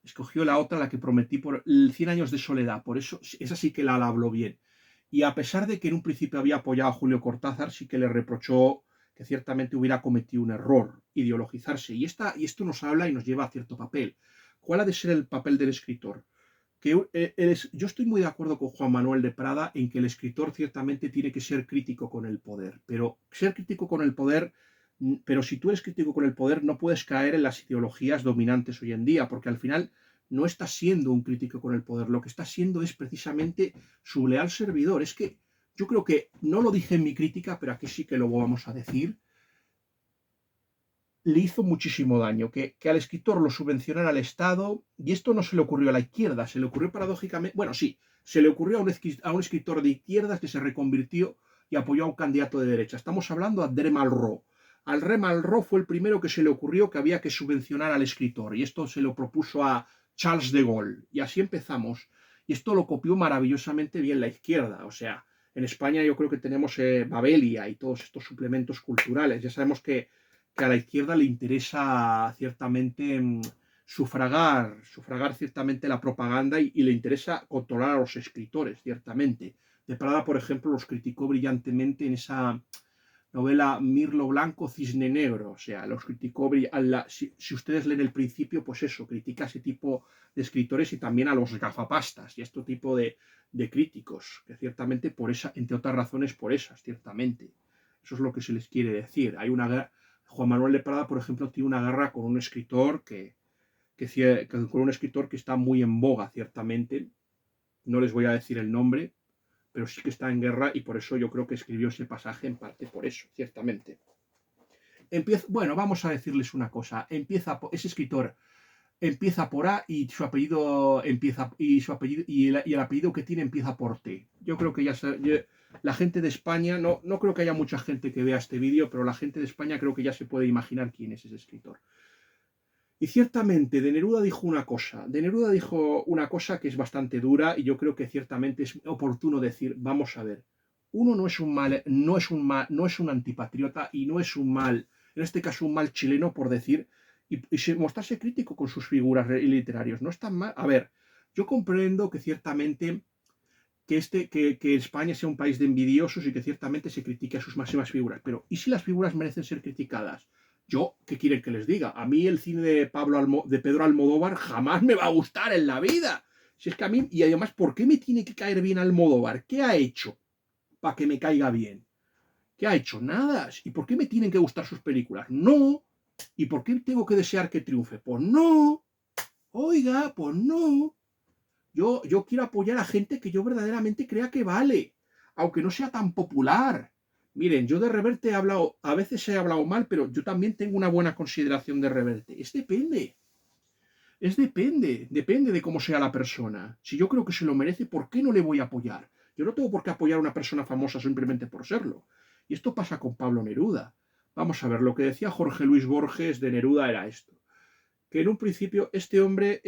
escogió la otra, la que prometí por el 100 años de soledad. Por eso, esa sí que la habló bien. Y a pesar de que en un principio había apoyado a Julio Cortázar, sí que le reprochó que ciertamente hubiera cometido un error, ideologizarse. Y esto nos habla y nos lleva a cierto papel. ¿Cuál ha de ser el papel del escritor? Yo estoy muy de acuerdo con Juan Manuel de Prada en que el escritor ciertamente tiene que ser crítico con el poder, pero ser crítico con el poder, pero si tú eres crítico con el poder no puedes caer en las ideologías dominantes hoy en día, porque al final no estás siendo un crítico con el poder, lo que estás siendo es precisamente su leal servidor. Es que yo creo que no lo dije en mi crítica, pero aquí sí que lo vamos a decir, le hizo muchísimo daño, que al escritor lo subvencionara el Estado, y esto no se le ocurrió a la izquierda, se le ocurrió paradójicamente, bueno, sí, se le ocurrió a un escritor de izquierdas que se reconvirtió y apoyó a un candidato de derecha. Estamos hablando de André Malraux. André Malraux fue el primero que se le ocurrió que había que subvencionar al escritor, y esto se lo propuso a Charles de Gaulle, y así empezamos. Y esto lo copió maravillosamente bien la izquierda, o sea, en España yo creo que tenemos Babelia y todos estos suplementos culturales. Ya sabemos que a la izquierda le interesa ciertamente sufragar ciertamente la propaganda y le interesa controlar a los escritores, ciertamente. De Prada, por ejemplo, los criticó brillantemente en esa novela Mirlo Blanco, Cisne Negro. O sea, los criticó si ustedes leen el principio, pues eso, critica a ese tipo de escritores y también a los gafapastas y a este tipo de críticos, que ciertamente por esa, entre otras razones por esas, ciertamente. Eso es lo que se les quiere decir. Hay una Juan Manuel de Prada, por ejemplo, tiene una guerra con un escritor con un escritor que está muy en boga, ciertamente. No les voy a decir el nombre, pero sí que está en guerra y por eso yo creo que escribió ese pasaje en parte por eso, ciertamente. Bueno, vamos a decirles una cosa. Ese escritor empieza por A y su apellido empieza y el apellido que tiene empieza por T. Yo creo que la gente de España, no creo que haya mucha gente que vea este vídeo, pero la gente de España creo que ya se puede imaginar quién es ese escritor. Y ciertamente de Neruda dijo una cosa que es bastante dura y yo creo que ciertamente es oportuno decir, vamos a ver, uno no es un antipatriota y no es un mal, en este caso un mal chileno por decir, y mostrarse crítico con sus figuras literarias, no es tan mal. A ver, yo comprendo que ciertamente que España sea un país de envidiosos y que ciertamente se critique a sus máximas figuras. Pero, ¿y si las figuras merecen ser criticadas? Yo, ¿qué quieren que les diga? A mí el cine de Pedro Almodóvar jamás me va a gustar en la vida. Si es que a mí, y además, ¿por qué me tiene que caer bien Almodóvar? ¿Qué ha hecho para que me caiga bien? ¿Qué ha hecho? Nada. ¿Y por qué me tienen que gustar sus películas? No. ¿Y por qué tengo que desear que triunfe? Pues no. Oiga, pues no. Yo quiero apoyar a gente que yo verdaderamente crea que vale, aunque no sea tan popular. Miren, yo de Reverte he hablado, a veces he hablado mal, pero yo también tengo una buena consideración de Reverte. Depende de cómo sea la persona. Si yo creo que se lo merece, ¿por qué no le voy a apoyar? Yo no tengo por qué apoyar a una persona famosa simplemente por serlo. Y esto pasa con Pablo Neruda. Vamos a ver, lo que decía Jorge Luis Borges de Neruda era esto, que en un principio este hombre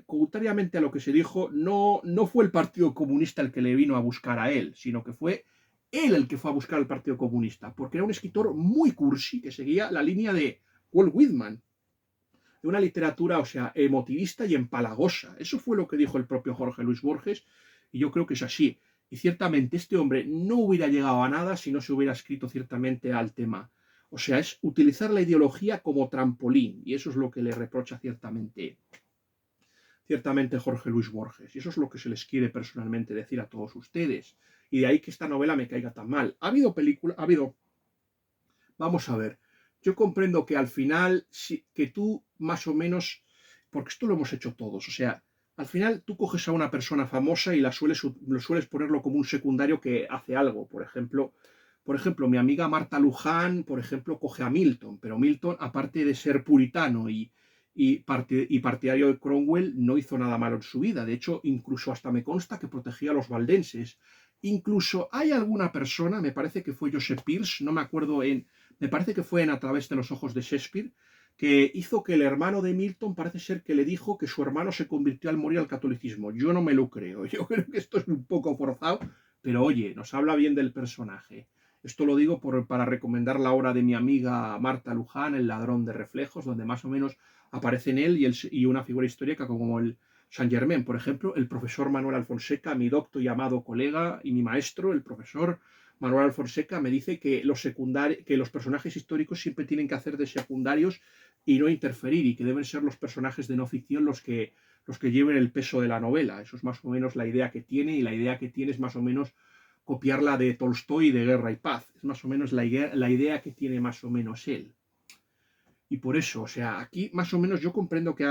contrariamente a lo que se dijo, no fue el Partido Comunista el que le vino a buscar a él, sino que fue él el que fue a buscar al Partido Comunista, porque era un escritor muy cursi que seguía la línea de Walt Whitman, de una literatura, o sea, emotivista y empalagosa. Eso fue lo que dijo el propio Jorge Luis Borges, y yo creo que es así. Y ciertamente este hombre no hubiera llegado a nada si no se hubiera escrito ciertamente al tema. O sea, es utilizar la ideología como trampolín, y eso es lo que le reprocha ciertamente Jorge Luis Borges, y eso es lo que se les quiere personalmente decir a todos ustedes. Y de ahí que esta novela me caiga tan mal. Vamos a ver, yo comprendo que al final, que tú más o menos, porque esto lo hemos hecho todos, o sea, al final tú coges a una persona famosa y lo sueles ponerlo como un secundario que hace algo. Por ejemplo, mi amiga Marta Luján, por ejemplo, coge a Milton, pero Milton, aparte de ser puritano y partidario de Cromwell, no hizo nada malo en su vida. De hecho, incluso hasta me consta que protegía a los valdenses. Incluso hay alguna persona, me parece que fue Joseph Pearce, no me acuerdo me parece que fue en A través de los ojos de Shakespeare, que hizo que el hermano de Milton parece ser que le dijo que su hermano se convirtió al morir al catolicismo. Yo no me lo creo. Yo creo que esto es un poco forzado, pero oye, nos habla bien del personaje. Esto lo digo para recomendar la obra de mi amiga Marta Luján, El ladrón de reflejos, donde más o menos aparecen él y una figura histórica como el Saint Germain. Por ejemplo, el profesor Manuel Alfonseca, mi docto y amado colega y mi maestro, el profesor Manuel Alfonseca, me dice que que los personajes históricos siempre tienen que hacer de secundarios y no interferir, y que deben ser los personajes de no ficción los que lleven el peso de la novela. Eso es más o menos la idea que tiene, y la idea que tiene es más o menos copiarla de Tolstoy y de Guerra y Paz. Es más o menos la idea que tiene más o menos él. Y por eso, o sea, aquí más o menos yo comprendo que,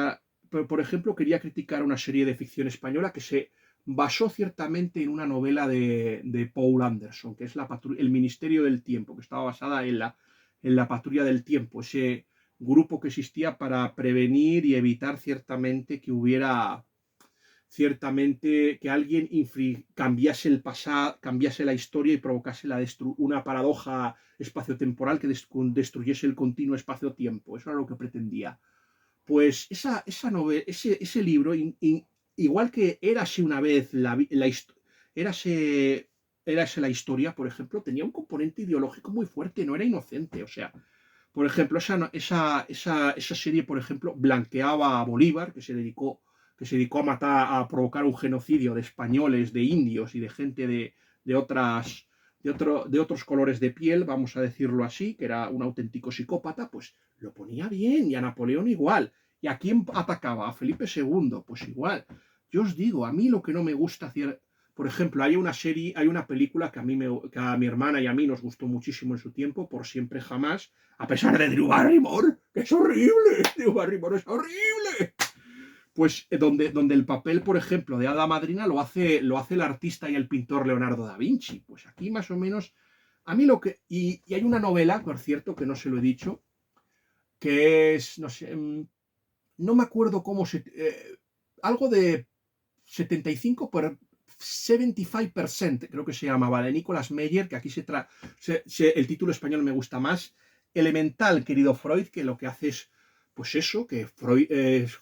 por ejemplo, quería criticar una serie de ficción española que se basó ciertamente en una novela de Paul Anderson, que es El Ministerio del Tiempo, que estaba basada en la Patrulla del Tiempo, ese grupo que existía para prevenir y evitar ciertamente que hubiera ciertamente que alguien cambiase el pasado, cambiase la historia y provocase una paradoja espaciotemporal que destruyese el continuo espacio-tiempo. Eso era lo que pretendía. Pues esa novela, ese libro, igual que Érase una vez Érase la historia, por ejemplo, tenía un componente ideológico muy fuerte, no era inocente. O sea, por ejemplo, esa serie, por ejemplo, blanqueaba a Bolívar, que se dedicó a matar, a provocar un genocidio de españoles, de indios y de gente de otras, de otros colores de piel, vamos a decirlo así, que era un auténtico psicópata. Pues lo ponía bien, y a Napoleón igual. ¿Y a quién atacaba? A Felipe II, pues igual. Yo os digo, a mí lo que no me gusta, por ejemplo, hay una película que a mi hermana y a mí nos gustó muchísimo en su tiempo, Por siempre jamás, a pesar de Drew Barrymore, que es horrible. Drew Barrymore es horrible. Pues donde el papel, por ejemplo, de hada madrina lo hace el artista y el pintor Leonardo da Vinci. Pues aquí más o menos, a mí lo que... Y hay una novela, por cierto, que no se lo he dicho, que es, no sé, no me acuerdo cómo algo de 75 por 75%, creo que se llamaba, de Nicolas Meyer, que aquí el título español me gusta más. Elemental, querido Freud, que lo que hace es, pues eso, que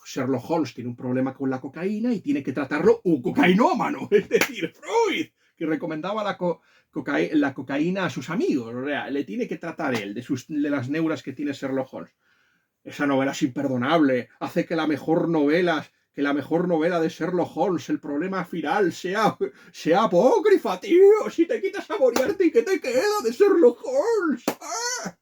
Sherlock Holmes tiene un problema con la cocaína y tiene que tratarlo un cocainómano, es decir, Freud, que recomendaba la cocaína a sus amigos. O sea, le tiene que tratar él de las neuras que tiene Sherlock Holmes. Esa novela es imperdonable, hace que la mejor novela de Sherlock Holmes, el problema final, sea apócrifa, tío. Si te quitas a Moriarty, ¿qué te queda de Sherlock Holmes? ¡Ah!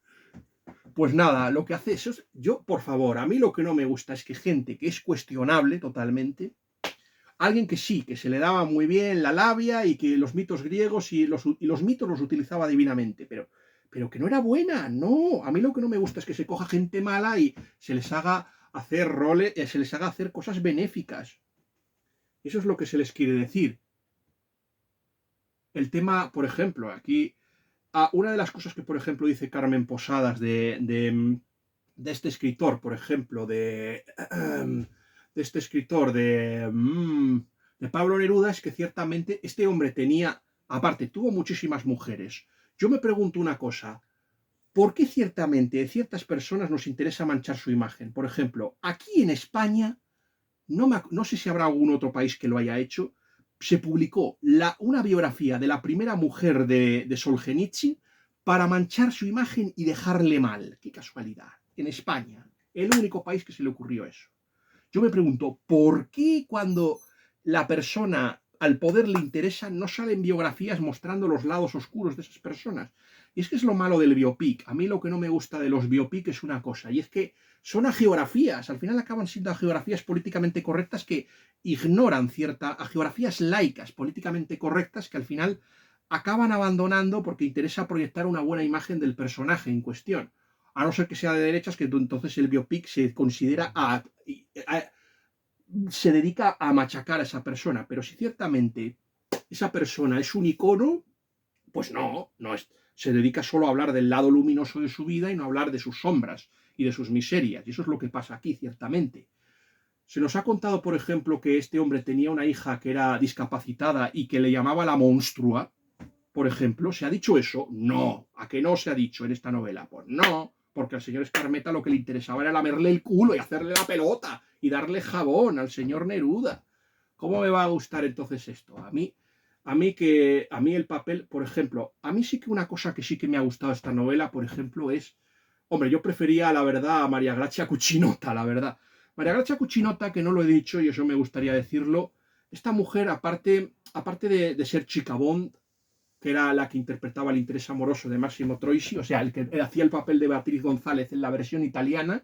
Pues nada, lo que hace eso es, yo, por favor, a mí lo que no me gusta es que gente que es cuestionable totalmente, alguien que sí, que se le daba muy bien la labia y que los mitos griegos y los mitos los utilizaba divinamente, pero que no era buena. No, a mí lo que no me gusta es que se coja gente mala y se les haga hacer roles, se les haga hacer cosas benéficas. Eso es lo que se les quiere decir. El tema, por ejemplo, aquí, una de las cosas que, por ejemplo, dice Carmen Posadas de este escritor, por ejemplo, de este escritor de Pablo Neruda, es que ciertamente este hombre aparte, tuvo muchísimas mujeres. Yo me pregunto una cosa, ¿por qué ciertamente a ciertas personas nos interesa manchar su imagen? Por ejemplo, aquí en España, no sé si habrá algún otro país que lo haya hecho, se publicó una biografía de la primera mujer de Solzhenitsyn para manchar su imagen y dejarle mal. ¡Qué casualidad! En España, el único país que se le ocurrió eso. Yo me pregunto, ¿por qué cuando la persona al poder le interesa no salen biografías mostrando los lados oscuros de esas personas? Y es que es lo malo del biopic. A mí lo que no me gusta de los biopic es una cosa, y es que son agiografías. Al final acaban siendo agiografías políticamente correctas que ignoran agiografías laicas políticamente correctas que al final acaban abandonando porque interesa proyectar una buena imagen del personaje en cuestión. A no ser que sea de derechas, que entonces el biopic se considera se dedica a machacar a esa persona. Pero si ciertamente esa persona es un icono, pues no es, se dedica solo a hablar del lado luminoso de su vida y no a hablar de sus sombras y de sus miserias. Y eso es lo que pasa aquí, ciertamente. Se nos ha contado, por ejemplo, que este hombre tenía una hija que era discapacitada y que le llamaba la monstrua. Por ejemplo, ¿se ha dicho eso? No. ¿A qué no se ha dicho en esta novela? Pues no, porque al señor Escarmeta lo que le interesaba era lamerle el culo y hacerle la pelota y darle jabón al señor Neruda. ¿Cómo me va a gustar entonces esto? A mí el papel, por ejemplo, a mí sí que una cosa que sí que me ha gustado esta novela, por ejemplo, es, hombre, yo prefería, la verdad, a María Grazia Cuchinota, la verdad. María Grazia Cuchinota, que no lo he dicho y eso me gustaría decirlo, esta mujer, aparte de ser chica Bond, que era la que interpretaba el interés amoroso de Máximo Troisi, o sea, el que hacía el papel de Beatriz González en la versión italiana.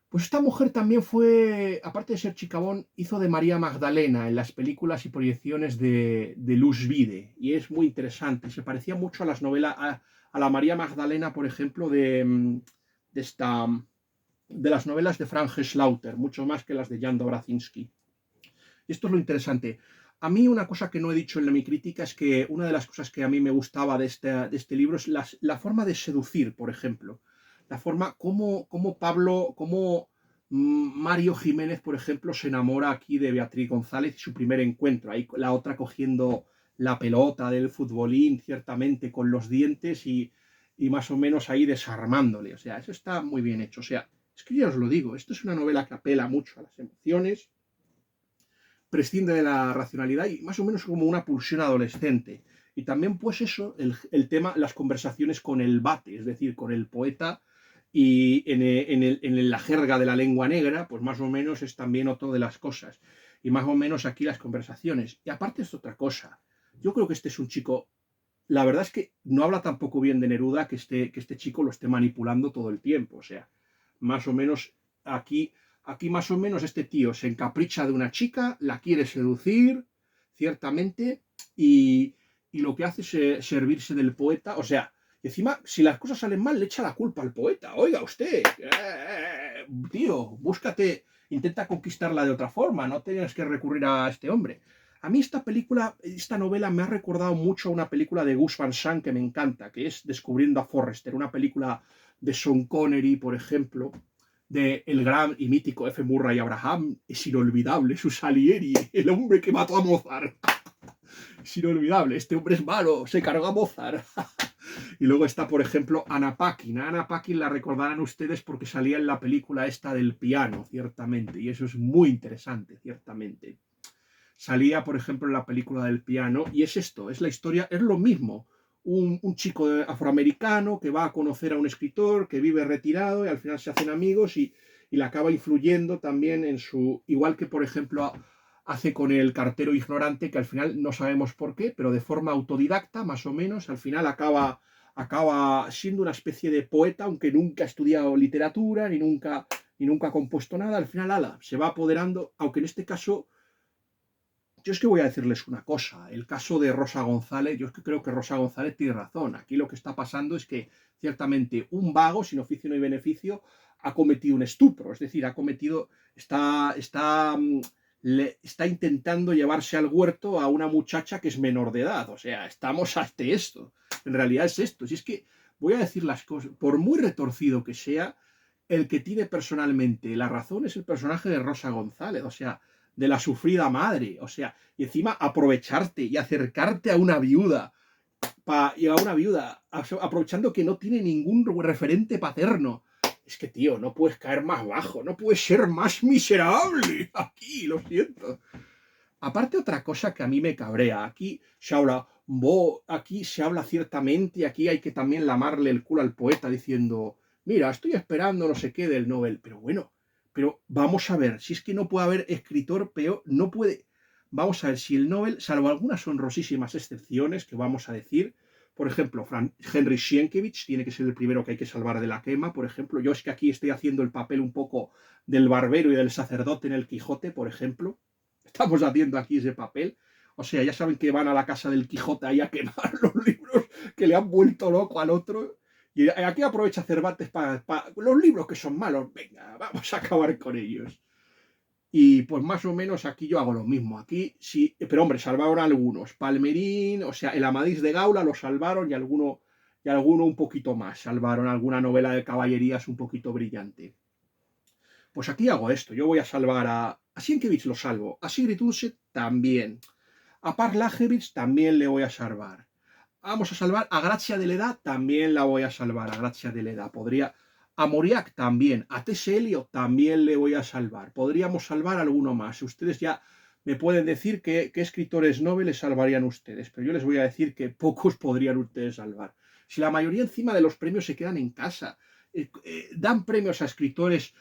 Pues esta mujer también fue, aparte de ser chicabón, hizo de María Magdalena en las películas y proyecciones de Luz Vide, y es muy interesante. Se parecía mucho a las novelas, a la María Magdalena, por ejemplo, de las novelas de Frank Slaughter, mucho más que las de Jan Dobrazinski. Y esto es lo interesante. A mí una cosa que no he dicho en mi crítica es que una de las cosas que a mí me gustaba de este libro es la forma de seducir, por ejemplo. La forma como Pablo, como Mario Jiménez, por ejemplo, se enamora aquí de Beatriz González y su primer encuentro. Ahí la otra cogiendo la pelota del futbolín, ciertamente, con los dientes y más o menos ahí desarmándole. O sea, eso está muy bien hecho. O sea, es que ya os lo digo, esto es una novela que apela mucho a las emociones, prescinde de la racionalidad y más o menos como una pulsión adolescente. Y también pues eso, el tema, las conversaciones con el bate, es decir, con el poeta, y en la jerga de la lengua negra, pues más o menos es también otra de las cosas. Y más o menos aquí las conversaciones. Y aparte es otra cosa. Yo creo que este es un chico, la verdad es que no habla tampoco bien de Neruda que este chico lo esté manipulando todo el tiempo. O sea, más o menos aquí más o menos este tío se encapricha de una chica, la quiere seducir, ciertamente, y lo que hace es servirse del poeta. O sea, encima, si las cosas salen mal, le echa la culpa al poeta. Oiga, usted, tío, búscate, intenta conquistarla de otra forma, no tienes que recurrir a este hombre. A mí esta película, esta novela me ha recordado mucho a una película de Gus Van Sant que me encanta, que es Descubriendo a Forrester, una película de Sean Connery, por ejemplo, de el gran y mítico F. Murray Abraham. Es inolvidable su Salieri, el hombre que mató a Mozart. Es inolvidable, este hombre es malo, se cargó a Mozart. Y luego está, por ejemplo, Anna Paquin. Anna Paquin la recordarán ustedes porque salía en la película esta del piano, ciertamente, y eso es muy interesante, ciertamente. Salía, por ejemplo, en la película del piano, y es esto, es la historia, es lo mismo. Un chico afroamericano que va a conocer a un escritor que vive retirado y al final se hacen amigos y le acaba influyendo también en su, igual que por ejemplo hace con el cartero ignorante, que al final no sabemos por qué, pero de forma autodidacta más o menos, al final acaba siendo una especie de poeta, aunque nunca ha estudiado literatura ni nunca ha compuesto nada, al final ala, se va apoderando, aunque en este caso yo es que voy a decirles una cosa, el caso de Rosa González, yo es que creo que Rosa González tiene razón. Aquí lo que está pasando es que ciertamente un vago sin oficio ni beneficio ha cometido un estupro, es decir, está intentando llevarse al huerto a una muchacha que es menor de edad. O sea, estamos ante esto. En realidad es esto. Si es que voy a decir las cosas, por muy retorcido que sea, el que tiene personalmente la razón es el personaje de Rosa González. O sea, de la sufrida madre, o sea, y encima aprovecharte y acercarte a una viuda, y a una viuda, aprovechando que no tiene ningún referente paterno. Es que, tío, no puedes caer más bajo, no puedes ser más miserable. Aquí, lo siento. Aparte, otra cosa que a mí me cabrea, aquí se habla ciertamente, aquí hay que también lamarle el culo al poeta diciendo, mira, estoy esperando no sé qué del Nobel, pero bueno, pero vamos a ver, si es que no puede haber escritor peor, no puede, vamos a ver, si el Nobel, salvo algunas honrosísimas excepciones que vamos a decir, por ejemplo, Henry Sienkiewicz tiene que ser el primero que hay que salvar de la quema, por ejemplo, yo es que aquí estoy haciendo el papel un poco del barbero y del sacerdote en el Quijote, por ejemplo, estamos haciendo aquí ese papel. O sea, ya saben que van a la casa del Quijote ahí a quemar los libros que le han vuelto loco al otro. Y aquí aprovecha Cervantes para los libros que son malos. Venga, vamos a acabar con ellos. Y pues más o menos aquí yo hago lo mismo. Aquí sí, pero hombre, salvaron a algunos. Palmerín, o sea, el Amadís de Gaula lo salvaron y alguno un poquito más. Salvaron alguna novela de caballerías un poquito brillante. Pues aquí hago esto, yo voy a salvar a Sienkiewicz, lo salvo, a Sigrid Undset también, a Parlajevich también le voy a salvar. Vamos a salvar a Grazia de Leda, también la voy a salvar, a Grazia de Leda. A Mauriac también, a T.S. Eliot también le voy a salvar. Podríamos salvar a alguno más. Ustedes ya me pueden decir qué escritores nobles salvarían ustedes, pero yo les voy a decir que pocos podrían ustedes salvar. Si la mayoría encima de los premios se quedan en casa, dan premios a escritores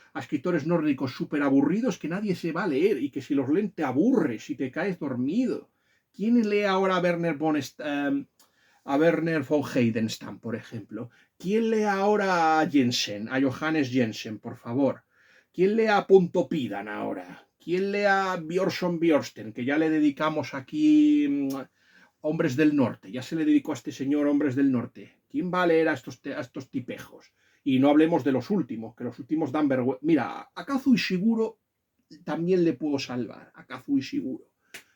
nórdicos súper aburridos que nadie se va a leer y que si los leen te aburres y te caes dormido. ¿Quién lee ahora a Werner von a Werner von Heidenstam, por ejemplo? ¿Quién lee ahora a Jensen, a Johannes Jensen, por favor? ¿Quién lee a Pontoppidan ahora? ¿Quién lee a Björnsson Björsten, que ya le dedicamos aquí Hombres del Norte? Ya se le dedicó a este señor Hombres del Norte. ¿Quién va a leer a estos tipejos? Y no hablemos de los últimos, que los últimos dan vergüenza. Mira, a Kazuo Ishiguro también le puedo salvar, a Kazuo Ishiguro.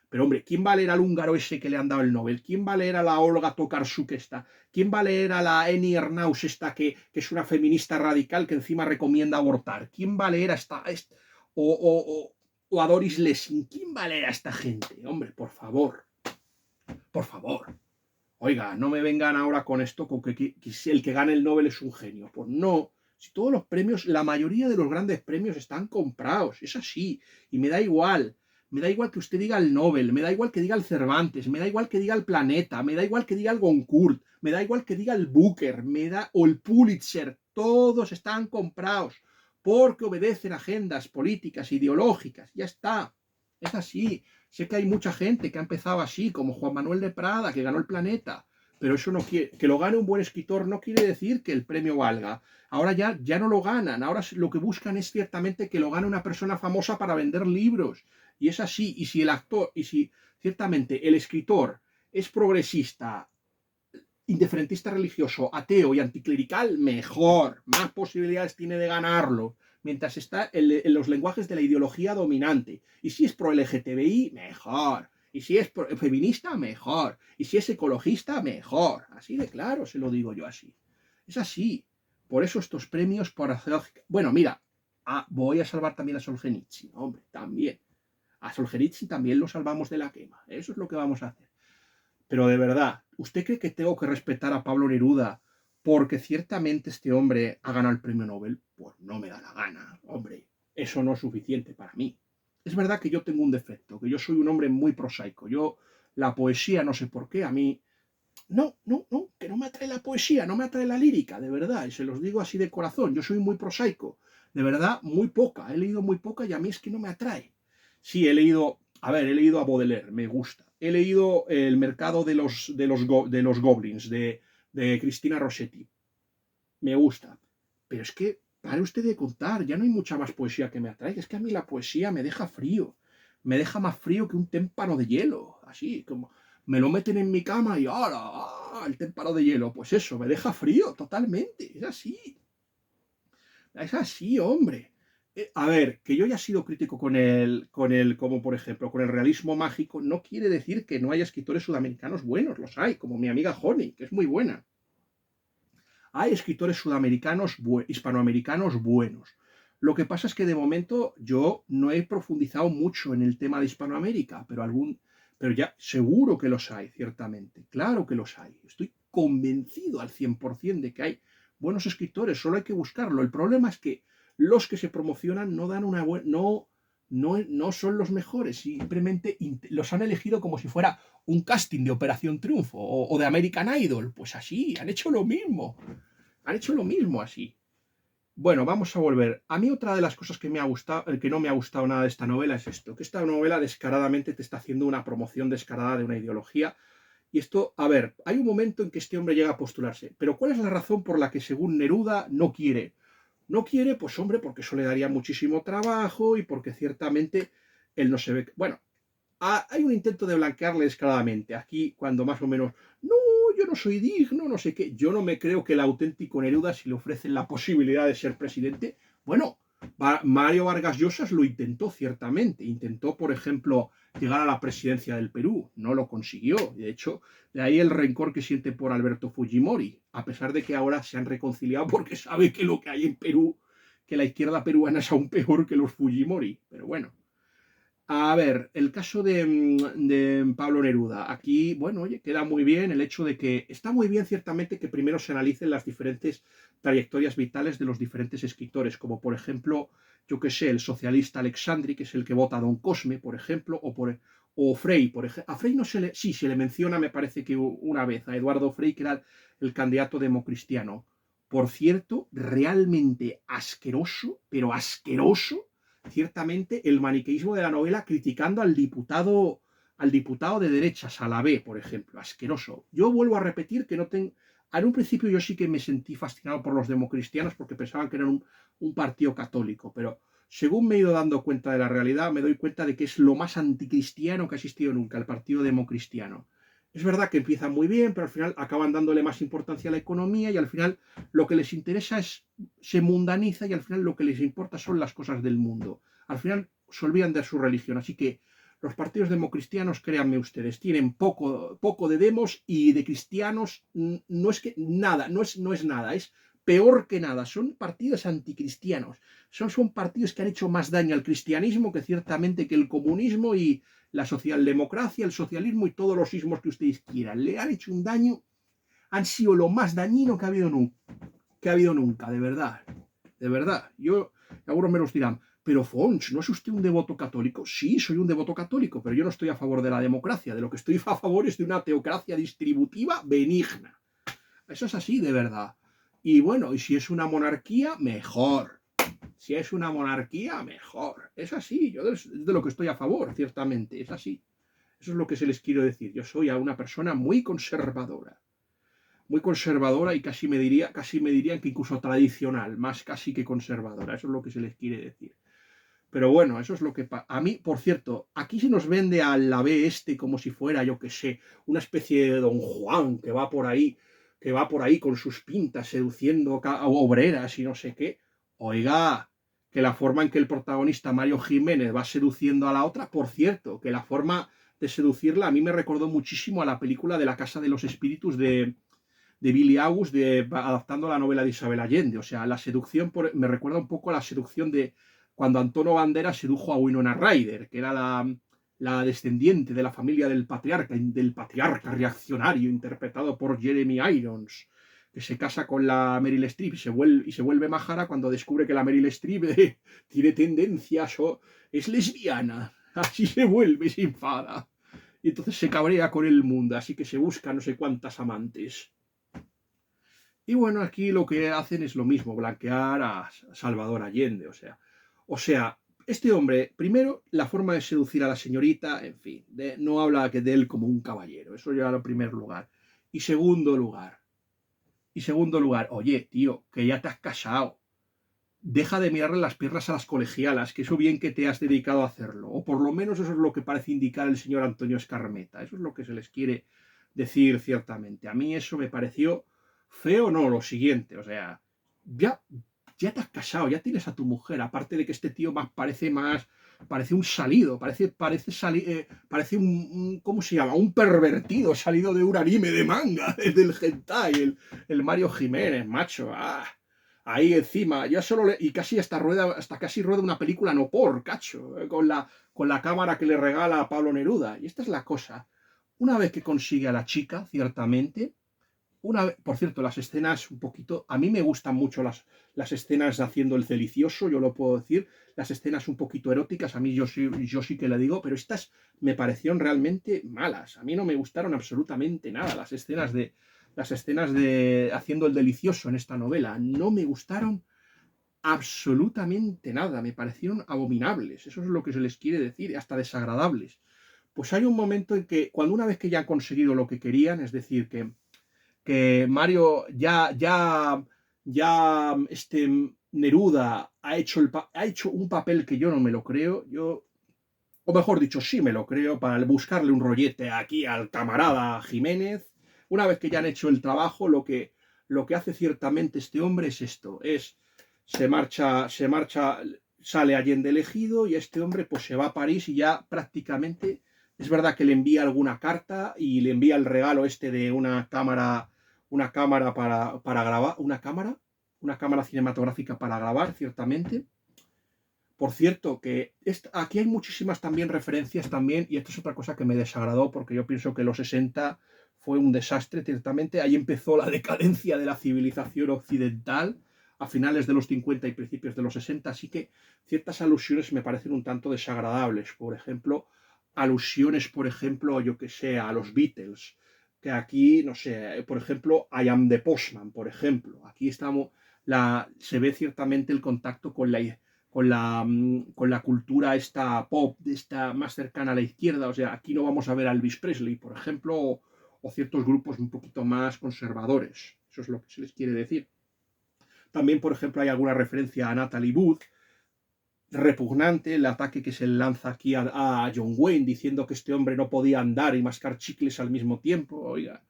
Pero hombre, ¿quién va a leer al húngaro ese que le han dado el Nobel? ¿Quién va a leer a la Olga Tokarczuk esta? ¿Quién va a leer a la Eni Ernaus esta que es una feminista radical que encima recomienda abortar? ¿Quién va a leer a o a Doris Lessing? ¿Quién va a leer a esta gente? Hombre, por favor. Por favor. Oiga, no me vengan ahora con esto, con que el que gane el Nobel es un genio. Pues no. Si todos los premios, la mayoría de los grandes premios están comprados, es así. Y me da igual. Me da igual que usted diga el Nobel, me da igual que diga el Cervantes, me da igual que diga el Planeta, me da igual que diga el Goncourt, me da igual que diga el Booker, o el Pulitzer. Todos están comprados porque obedecen agendas políticas, ideológicas. Ya está. Es así. Sé que hay mucha gente que ha empezado así, como Juan Manuel de Prada, que ganó el Planeta, pero eso no quiere, que lo gane un buen escritor no quiere decir que el premio valga. Ahora ya no lo ganan, ahora lo que buscan es ciertamente que lo gane una persona famosa para vender libros. Y es así, y si ciertamente el escritor es progresista, indiferentista religioso, ateo y anticlerical, mejor, más posibilidades tiene de ganarlo, mientras está en los lenguajes de la ideología dominante. Y si es pro LGTBI, mejor. Y si es feminista, mejor. Y si es ecologista, mejor. Así de claro, se lo digo yo así. Es así. Por eso estos premios por hacer... Bueno, mira, voy a salvar también a Solzhenitsyn, hombre, también. A Solzhenitsyn también lo salvamos de la quema. Eso es lo que vamos a hacer. Pero de verdad, ¿usted cree que tengo que respetar a Pablo Neruda porque ciertamente este hombre ha ganado el premio Nobel? Pues no me da la gana, hombre. Eso no es suficiente para mí. Es verdad que yo tengo un defecto, que yo soy un hombre muy prosaico. La poesía, no sé por qué, a mí... No, que no me atrae la poesía, no me atrae la lírica, de verdad. Y se los digo así de corazón. Yo soy muy prosaico. De verdad, muy poca. He leído muy poca y a mí es que no me atrae. Sí, he leído a Baudelaire, me gusta. He leído El mercado de los goblins, de Cristina Rossetti. Me gusta. Pero es que, pare usted de contar, ya no hay mucha más poesía que me atraiga. Es que a mí la poesía me deja frío. Me deja más frío que un témpano de hielo. Así, como me lo meten en mi cama y ¡ahora! El témpano de hielo. Pues eso, me deja frío totalmente. Es así. Es así, hombre. A ver, que yo haya sido crítico como por ejemplo, con el realismo mágico, no quiere decir que no haya escritores sudamericanos buenos, los hay, como mi amiga Honey, que es muy buena. Hay escritores hispanoamericanos buenos. Lo que pasa es que de momento yo no he profundizado mucho en el tema de Hispanoamérica, pero ya seguro que los hay, ciertamente. Claro que los hay. Estoy convencido al 100% de que hay buenos escritores, solo hay que buscarlo. El problema es que los que se promocionan no dan una buena... No son los mejores, simplemente los han elegido como si fuera un casting de Operación Triunfo o de American Idol. Pues así, han hecho lo mismo. Han hecho lo mismo así. Bueno, vamos a volver. A mí otra de las cosas que me ha gustado, que no me ha gustado nada de esta novela es esto, que esta novela descaradamente te está haciendo una promoción descarada de una ideología. Y esto, a ver, hay un momento en que este hombre llega a postularse, pero ¿cuál es la razón por la que según Neruda no quiere? No quiere, pues hombre, porque eso le daría muchísimo trabajo y porque ciertamente él no se ve... Bueno, hay un intento de blanquearle descaradamente. Aquí, cuando más o menos, no, yo no soy digno, no sé qué, yo no me creo que el auténtico Neruda, si le ofrecen la posibilidad de ser presidente, bueno, Mario Vargas Llosa lo intentó ciertamente. Intentó, por ejemplo, llegar a la presidencia del Perú. No lo consiguió. De hecho, de ahí el rencor que siente por Alberto Fujimori, a pesar de que ahora se han reconciliado porque sabe que lo que hay en Perú, que la izquierda peruana es aún peor que los Fujimori. Pero bueno. A ver, el caso de Pablo Neruda. Aquí, bueno, oye, queda muy bien el hecho de que está muy bien ciertamente que primero se analicen las diferentes trayectorias vitales de los diferentes escritores, como por ejemplo, yo qué sé, el socialista Alexandri, que es el que vota a Don Cosme, por ejemplo, o Frei, por ejemplo. A Frei no sí, se le menciona, me parece que una vez, a Eduardo Frei, que era el candidato democristiano. Por cierto, realmente asqueroso, pero asqueroso ciertamente el maniqueísmo de la novela criticando al diputado de derechas, a la B, por ejemplo, asqueroso. Yo vuelvo a repetir que no tengo... En un principio yo sí que me sentí fascinado por los democristianos porque pensaban que eran un partido católico, pero según me he ido dando cuenta de la realidad, me doy cuenta de que es lo más anticristiano que ha existido nunca, el partido democristiano. Es verdad que empiezan muy bien, pero al final acaban dándole más importancia a la economía y al final lo que les interesa se mundaniza y al final lo que les importa son las cosas del mundo. Al final se olvidan de su religión, así que los partidos democristianos, créanme ustedes, tienen poco de demos y de cristianos no es que nada, no es nada, es peor que nada. Son partidos anticristianos. Son partidos que han hecho más daño al cristianismo que ciertamente que el comunismo y la socialdemocracia, el socialismo y todos los ismos que ustedes quieran. Le han hecho un daño, han sido lo más dañino que ha habido nunca, de verdad. De verdad. Algunos me los dirán, pero Fons, ¿no es usted un devoto católico? Sí, soy un devoto católico, pero yo no estoy a favor de la democracia. De lo que estoy a favor es de una teocracia distributiva benigna. Eso es así, de verdad. Y bueno, y si es una monarquía, mejor. Si es una monarquía, mejor. Es así, yo es de lo que estoy a favor, ciertamente, es así. Eso es lo que se les quiero decir. Yo soy una persona muy conservadora y casi me dirían que incluso tradicional, más casi que conservadora. Eso es lo que se les quiere decir. Pero bueno, eso es lo que a mí, por cierto, aquí se nos vende al ave como si fuera, yo qué sé, una especie de Don Juan que va por ahí con sus pintas seduciendo a obreras y no sé qué. Oiga, que la forma en que el protagonista Mario Jiménez va seduciendo a la otra, por cierto, que la forma de seducirla a mí me recordó muchísimo a la película de La Casa de los Espíritus de Billy August, adaptando la novela de Isabel Allende. O sea, la seducción me recuerda un poco a la seducción de cuando Antonio Banderas sedujo a Winona Ryder, que era la descendiente de la familia del patriarca reaccionario, interpretado por Jeremy Irons, que se casa con la Meryl Streep y se vuelve majara cuando descubre que la Meryl Streep tiene tendencias o es lesbiana. Así se vuelve, se enfada. Y entonces se cabrea con el mundo, así que se busca no sé cuántas amantes. Y bueno, aquí lo que hacen es lo mismo, blanquear a Salvador Allende. O sea, este hombre, primero, la forma de seducir a la señorita, en fin, no habla de él como un caballero. Eso ya en primer lugar. Y segundo lugar, oye, tío, que ya te has casado. Deja de mirarle las piernas a las colegialas, que eso bien que te has dedicado a hacerlo. O por lo menos eso es lo que parece indicar el señor Antonio Escarmeta. Eso es lo que se les quiere decir ciertamente. A mí eso me pareció feo, no, lo siguiente. O sea, ya te has casado, ya tienes a tu mujer. Aparte de que este tío parece un salido, parece ¿cómo se llama? Un pervertido salido de un anime de manga, del hentai, el Mario Jiménez, macho. Ahí encima, y casi hasta casi rueda una película no por, cacho, con la cámara que le regala a Pablo Neruda. Y esta es la cosa. Una vez que consigue a la chica, ciertamente, por cierto, las escenas un poquito, a mí me gustan mucho las escenas haciendo el delicioso, yo lo puedo decir, las escenas un poquito eróticas, a mí yo sí que le digo, pero estas me parecieron realmente malas. A mí no me gustaron absolutamente nada las escenas de haciendo el delicioso en esta novela. No me gustaron absolutamente nada, me parecieron abominables. Eso es lo que se les quiere decir, hasta desagradables. Pues hay un momento en que, cuando una vez que ya han conseguido lo que querían, es decir, que Mario Neruda ha hecho un papel que yo no me lo creo, o mejor dicho, sí me lo creo, para buscarle un rollete aquí al camarada Jiménez. Una vez que ya han hecho el trabajo, lo que hace ciertamente este hombre es esto, se marcha, sale Allende elegido y este hombre pues se va a París y ya prácticamente, es verdad que le envía alguna carta y le envía el regalo de una cámara para grabar, una cámara cinematográfica para grabar, ciertamente. Por cierto, que aquí hay muchísimas también referencias también, y esto es otra cosa que me desagradó, porque yo pienso que los 60 fue un desastre, ciertamente. Ahí empezó la decadencia de la civilización occidental, a finales de los 50 y principios de los 60, así que ciertas alusiones me parecen un tanto desagradables. Por ejemplo, yo que sé, a los Beatles, que aquí, no sé, por ejemplo, I Am the Postman, por ejemplo. Aquí se ve ciertamente el contacto con la cultura esta pop, esta más cercana a la izquierda. O sea, aquí no vamos a ver a Elvis Presley, por ejemplo, o ciertos grupos un poquito más conservadores. Eso es lo que se les quiere decir. También, por ejemplo, hay alguna referencia a Natalie Wood, repugnante el ataque que se lanza aquí a John Wayne, diciendo que este hombre no podía andar y mascar chicles al mismo tiempo. Oiga,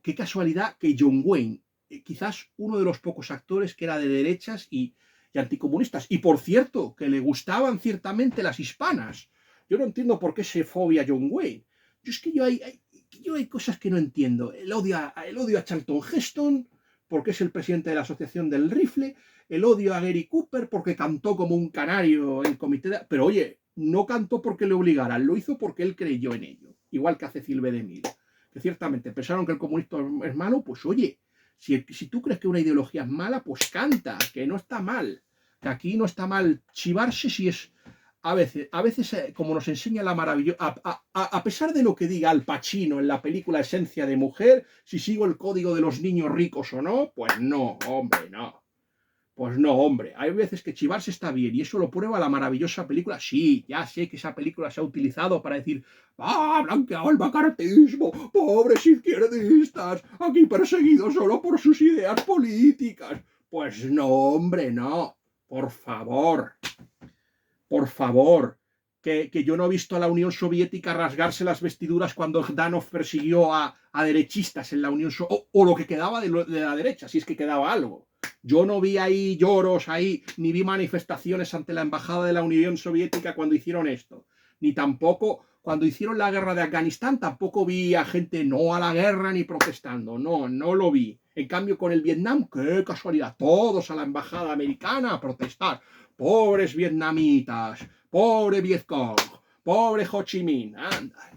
qué casualidad que John Wayne, quizás uno de los pocos actores que era de derechas y anticomunistas, y por cierto, que le gustaban ciertamente las hispanas. Yo no entiendo por qué se fobia a John Wayne. Yo es que yo hay cosas que no entiendo. El odio a Charlton Heston, porque es el presidente de la Asociación del Rifle, el odio a Gary Cooper, porque cantó como un canario en el comité de... Pero oye, no cantó porque le obligaran, lo hizo porque él creyó en ello, igual que hace Cecil B. DeMille, que ciertamente pensaron que el comunismo es malo. Pues oye, si tú crees que una ideología es mala, pues canta, que no está mal, que aquí no está mal chivarse si es... A veces como nos enseña la maravillosa, a pesar de lo que diga Al Pacino en la película Esencia de Mujer, si sigo el código de los niños ricos o no, pues no, hombre, no. Pues no, hombre, hay veces que chivarse está bien y eso lo prueba la maravillosa película. Sí, ya sé que esa película se ha utilizado para decir, blanqueado el macartismo, pobres izquierdistas, aquí perseguidos solo por sus ideas políticas. Pues no, hombre, no, por favor. Por favor, que yo no he visto a la Unión Soviética rasgarse las vestiduras cuando Danov persiguió a derechistas en la Unión Soviética, o lo que quedaba de la derecha, si es que quedaba algo. Yo no vi ahí lloros ahí, ni vi manifestaciones ante la Embajada de la Unión Soviética cuando hicieron esto. Ni tampoco, cuando hicieron la guerra de Afganistán, tampoco vi a gente no a la guerra ni protestando. No, no lo vi. En cambio, con el Vietnam, qué casualidad, todos a la Embajada Americana a protestar. Pobres vietnamitas, pobre Vietcong, pobre Ho Chi Minh. Anda,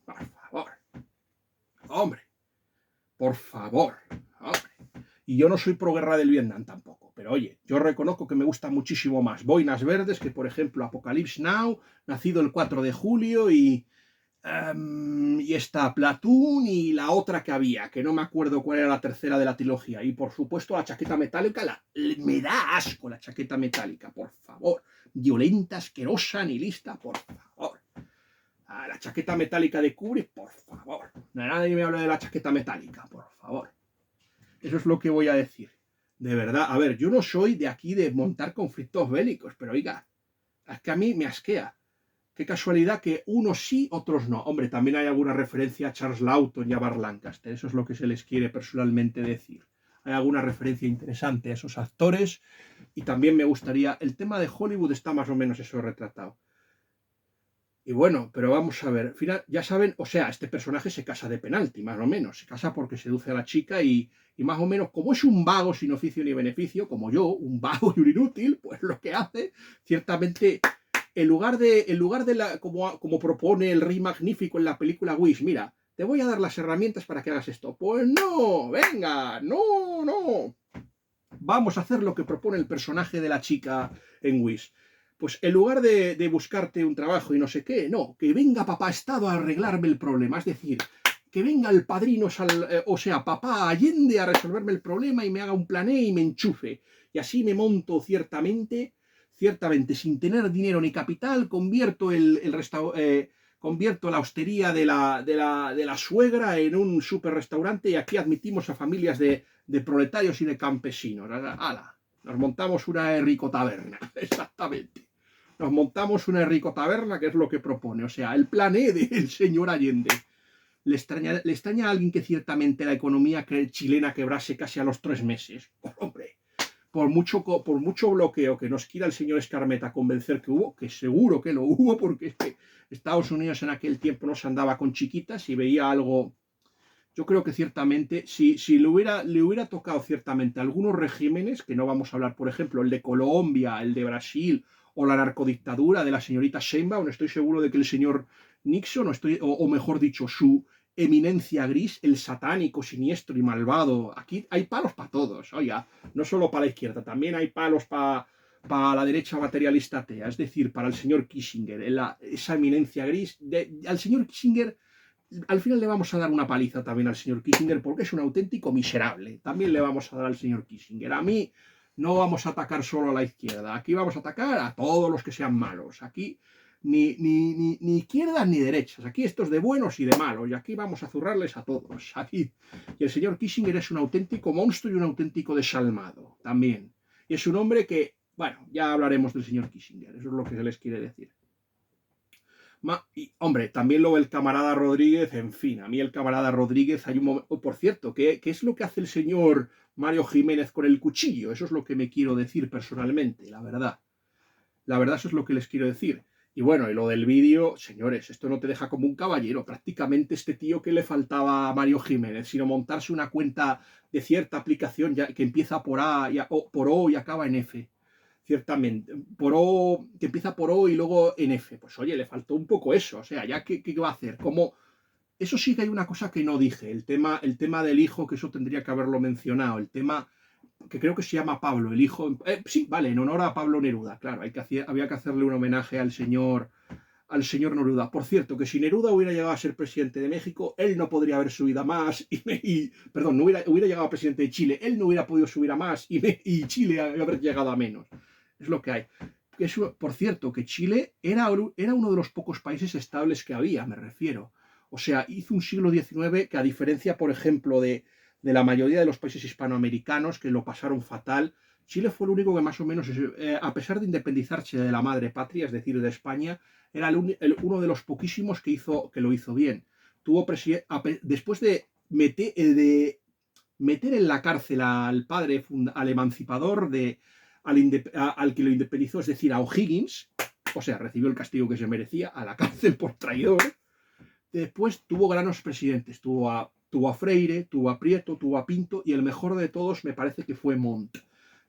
por favor. Hombre, por favor. Hombre. Y yo no soy pro guerra del Vietnam tampoco, pero oye, yo reconozco que me gusta muchísimo más Boinas Verdes que, por ejemplo, Apocalypse Now, nacido el 4 de julio y está Platoon y la otra que había, que no me acuerdo cuál era la tercera de la trilogía. Y por supuesto la chaqueta metálica, me da asco la chaqueta metálica, por favor. Violenta, asquerosa, nihilista, por favor. La chaqueta metálica de Kubrick, por favor. Nadie me habla de la chaqueta metálica, por favor. Eso es lo que voy a decir. De verdad, a ver, yo no soy de aquí de montar conflictos bélicos, pero oiga, es que a mí me asquea. Qué casualidad que unos sí, otros no. Hombre, también hay alguna referencia a Charles Lawton y a Burt Lancaster. Eso es lo que se les quiere personalmente decir. Hay alguna referencia interesante a esos actores. Y también me gustaría... El tema de Hollywood está más o menos eso retratado. Y bueno, pero vamos a ver. Al final, ya saben, o sea, este personaje se casa de penalti, más o menos. Se casa porque seduce a la chica y más o menos, como es un vago sin oficio ni beneficio, como yo, un vago y un inútil, pues lo que hace, ciertamente... En lugar de la, como propone el Rey Magnífico en la película Wish, mira, te voy a dar las herramientas para que hagas esto. Pues no, venga, no. Vamos a hacer lo que propone el personaje de la chica en Wish. Pues en lugar de buscarte un trabajo y no sé qué, no, que venga papá Estado a arreglarme el problema. Es decir, que venga el padrino, o sea, papá Allende a resolverme el problema y me haga un plan E y me enchufe. Y así me monto ciertamente, sin tener dinero ni capital, convierto convierto la hostería de la suegra en un super restaurante y aquí admitimos a familias de proletarios y de campesinos. ¡Hala! Nos montamos una rico taberna, exactamente. Nos montamos una rico taberna, que es lo que propone. O sea, el plan E del señor Allende. Le extraña a alguien que ciertamente la economía chilena quebrase casi a los 3 meses. Pues, hombre, por mucho bloqueo que nos quiera el señor Escarmeta convencer que hubo, que seguro que lo hubo, porque es que Estados Unidos en aquel tiempo no se andaba con chiquitas y veía algo. Yo creo que ciertamente, si le hubiera tocado ciertamente algunos regímenes, que no vamos a hablar, por ejemplo, el de Colombia, el de Brasil, o la narcodictadura de la señorita Sheinbaum, estoy seguro de que el señor Nixon, o mejor dicho, su eminencia gris, el satánico, siniestro y malvado, aquí hay palos para todos, oiga, no solo para la izquierda, también hay palos para la derecha materialista atea, es decir, para el señor Kissinger, esa eminencia gris, al señor Kissinger. Al final le vamos a dar una paliza también al señor Kissinger porque es un auténtico miserable. También le vamos a dar al señor Kissinger. A mí no vamos a atacar solo a la izquierda, aquí vamos a atacar a todos los que sean malos, aquí ni izquierdas ni derechas, aquí estos de buenos y de malos, y aquí vamos a zurrarles a todos. Aquí. Y el señor Kissinger es un auténtico monstruo y un auténtico desalmado también. Y es un hombre que, bueno, ya hablaremos del señor Kissinger, eso es lo que se les quiere decir. Y, hombre, también lo del camarada Rodríguez, en fin, a mí el camarada Rodríguez hay un momento, oh, por cierto, ¿qué es lo que hace el señor Mario Jiménez con el cuchillo? Eso es lo que me quiero decir personalmente, la verdad. La verdad, eso es lo que les quiero decir. Y bueno, y lo del vídeo, señores, esto no te deja como un caballero. Prácticamente este tío que le faltaba a Mario Jiménez, sino montarse una cuenta de cierta aplicación ya, que empieza por A por O y acaba en F. Ciertamente, por O, que empieza por O y luego en F. Pues oye, le faltó un poco eso. O sea, ya qué va a hacer. Como eso sí que hay una cosa que no dije, el tema del hijo, que eso tendría que haberlo mencionado, el tema que creo que se llama Pablo, el hijo, sí, vale, en honor a Pablo Neruda, claro, había que hacerle un homenaje al señor Neruda. Por cierto, que si Neruda hubiera llegado a ser presidente de México, él no podría haber subido a más, perdón, no hubiera llegado a presidente de Chile, él no hubiera podido subir a más y Chile haber llegado a menos. Es lo que hay. Por cierto, que Chile era uno de los pocos países estables que había, me refiero. O sea, hizo un siglo XIX que, a diferencia, por ejemplo, de la mayoría de los países hispanoamericanos que lo pasaron fatal, Chile fue el único que más o menos, a pesar de independizarse de la madre patria, es decir, de España, era uno de los poquísimos que lo hizo bien. Después de meter en la cárcel al padre, al emancipador, al que lo independizó, es decir, a O'Higgins, o sea, recibió el castigo que se merecía, a la cárcel por traidor. Después tuvo grandes presidentes, tuvo a Freire, tuvo a Prieto, tuvo a Pinto, y el mejor de todos me parece que fue Montt.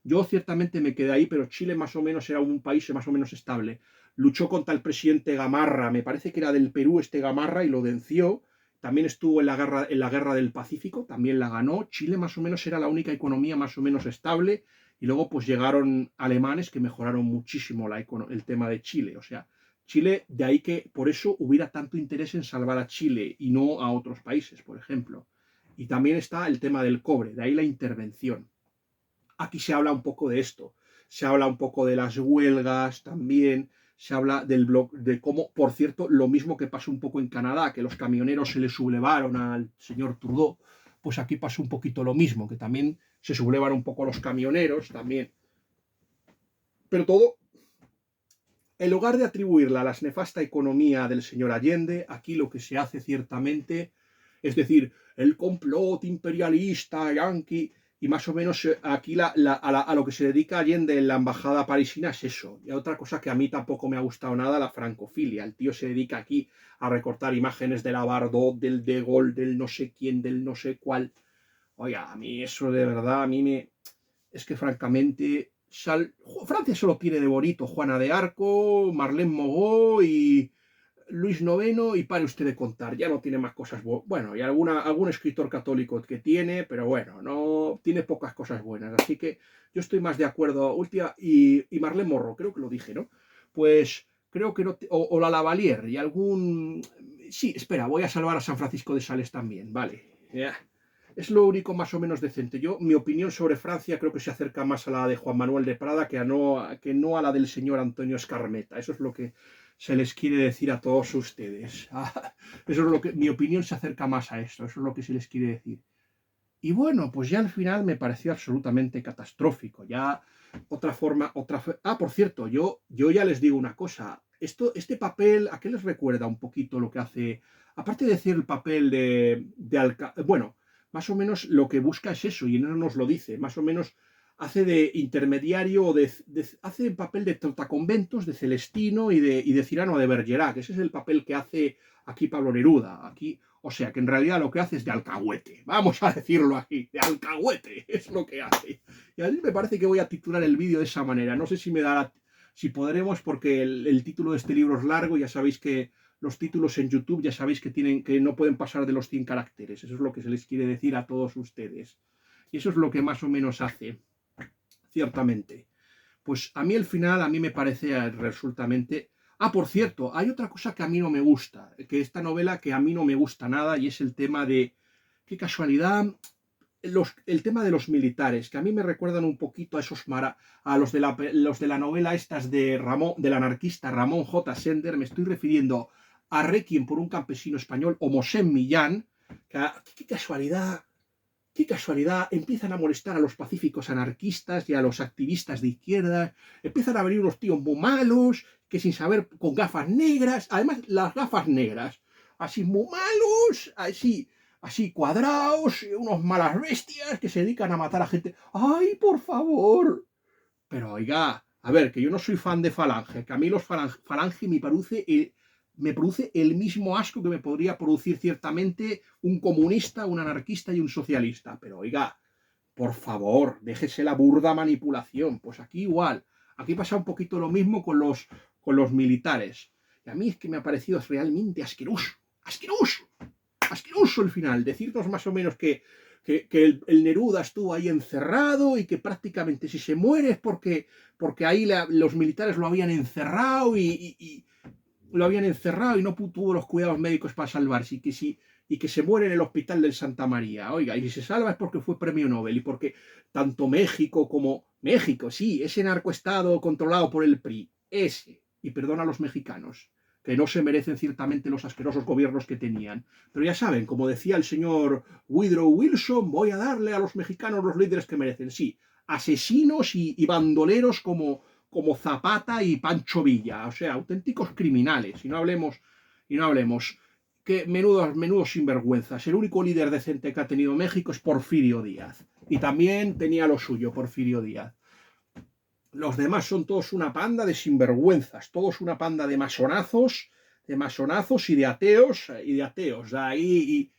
Yo ciertamente me quedé ahí, pero Chile más o menos era un país más o menos estable. Luchó contra el presidente Gamarra, me parece que era del Perú este Gamarra, y lo venció. También estuvo en la guerra del Pacífico, también la ganó. Chile más o menos era la única economía más o menos estable, y luego pues llegaron alemanes que mejoraron muchísimo el tema de Chile. O sea, Chile, de ahí que por eso hubiera tanto interés en salvar a Chile y no a otros países, por ejemplo. Y también está el tema del cobre, de ahí la intervención. Aquí se habla un poco de esto, se habla un poco de las huelgas también, se habla de cómo, por cierto, lo mismo que pasó un poco en Canadá, que los camioneros se le sublevaron al señor Trudeau, pues aquí pasó un poquito lo mismo, que también se sublevaron un poco los camioneros también. Pero todo, en lugar de atribuirla a la nefasta economía del señor Allende, aquí lo que se hace ciertamente es decir, el complot imperialista, yanqui, y más o menos aquí a lo que se dedica Allende en la embajada parisina es eso. Y otra cosa que a mí tampoco me ha gustado nada, la francofilia. El tío se dedica aquí a recortar imágenes de la Bardot, del De Gaulle, del no sé quién, del no sé cuál. Oiga, a mí eso de verdad, a mí me... Es que francamente... Francia solo tiene de bonito Juana de Arco, Marlene Mogó y Luis IX, y pare usted de contar, ya no tiene más cosas buenas. Bueno, y algún escritor católico que tiene, pero bueno, no tiene pocas cosas buenas. Así que yo estoy más de acuerdo. Y Marlene Morro, creo que lo dije, ¿no? Pues creo que no. O la Lavalier y algún. Sí, espera, voy a salvar a San Francisco de Sales también, vale. Yeah. Es lo único más o menos decente. Mi opinión sobre Francia creo que se acerca más a la de Juan Manuel de Prada que no a la del señor Antonio Escarmeta. Eso es lo que se les quiere decir a todos ustedes. Eso es lo que, mi opinión se acerca más a esto. Eso es lo que se les quiere decir. Y bueno, pues ya al final me pareció absolutamente catastrófico. Ya por cierto, yo ya les digo una cosa. Este papel, ¿a qué les recuerda un poquito lo que hace? Aparte de decir el papel bueno, más o menos lo que busca es eso, y no nos lo dice. Más o menos hace de intermediario, hace el papel de trotaconventos, de Celestino y de Cyrano de Bergerac. Ese es el papel que hace aquí Pablo Neruda. Aquí, o sea, que en realidad lo que hace es de alcahuete. Vamos a decirlo aquí, de alcahuete es lo que hace. Y a mí me parece que voy a titular el vídeo de esa manera. No sé si me dará, si podremos, porque el título de este libro es largo. Ya sabéis que los títulos en YouTube, ya sabéis que no pueden pasar de los 100 caracteres. Eso es lo que se les quiere decir a todos ustedes. Y eso es lo que más o menos hace, ciertamente. Pues a mí el final, a mí me parece absolutamente... por cierto, hay otra cosa que a mí no me gusta, que esta novela que a mí no me gusta nada, y es el tema de, qué casualidad, el tema de los militares, que a mí me recuerdan un poquito a a los de la novela estas de Ramón, del anarquista Ramón J. Sender. Me estoy refiriendo a Requiem por un campesino español o Mosén Millán, que qué casualidad, qué casualidad, empiezan a molestar a los pacíficos anarquistas y a los activistas de izquierda, empiezan a venir unos tíos muy malos, que sin saber, con gafas negras, además las gafas negras, así muy malos, así cuadrados, unos malas bestias que se dedican a matar a gente. ¡Ay, por favor! Pero oiga, a ver, que yo no soy fan de Falange, que a mí los Falange me produce el mismo asco que me podría producir ciertamente un comunista, un anarquista y un socialista. Pero oiga, por favor, déjese la burda manipulación. Pues aquí igual, aquí pasa un poquito lo mismo con los militares. Y a mí es que me ha parecido realmente asqueroso, asqueroso, asqueroso el final. Decirnos más o menos que el Neruda estuvo ahí encerrado y que prácticamente si se muere es porque ahí los militares lo habían encerrado y lo habían encerrado y no tuvo los cuidados médicos para salvarse y que se muere en el hospital del Santa María. Oiga, y si se salva es porque fue premio Nobel y porque tanto México como México, sí, ese narcoestado controlado por el PRI, ese, y perdona a los mexicanos, que no se merecen ciertamente los asquerosos gobiernos que tenían. Pero ya saben, como decía el señor Woodrow Wilson, voy a darle a los mexicanos los líderes que merecen. Sí, asesinos y bandoleros como Zapata y Pancho Villa, o sea, auténticos criminales. Y no hablemos, que menudos sinvergüenzas. El único líder decente que ha tenido México es Porfirio Díaz. Y también tenía lo suyo, Porfirio Díaz. Los demás son todos una panda de sinvergüenzas, todos una panda de masonazos y de ateos, ahí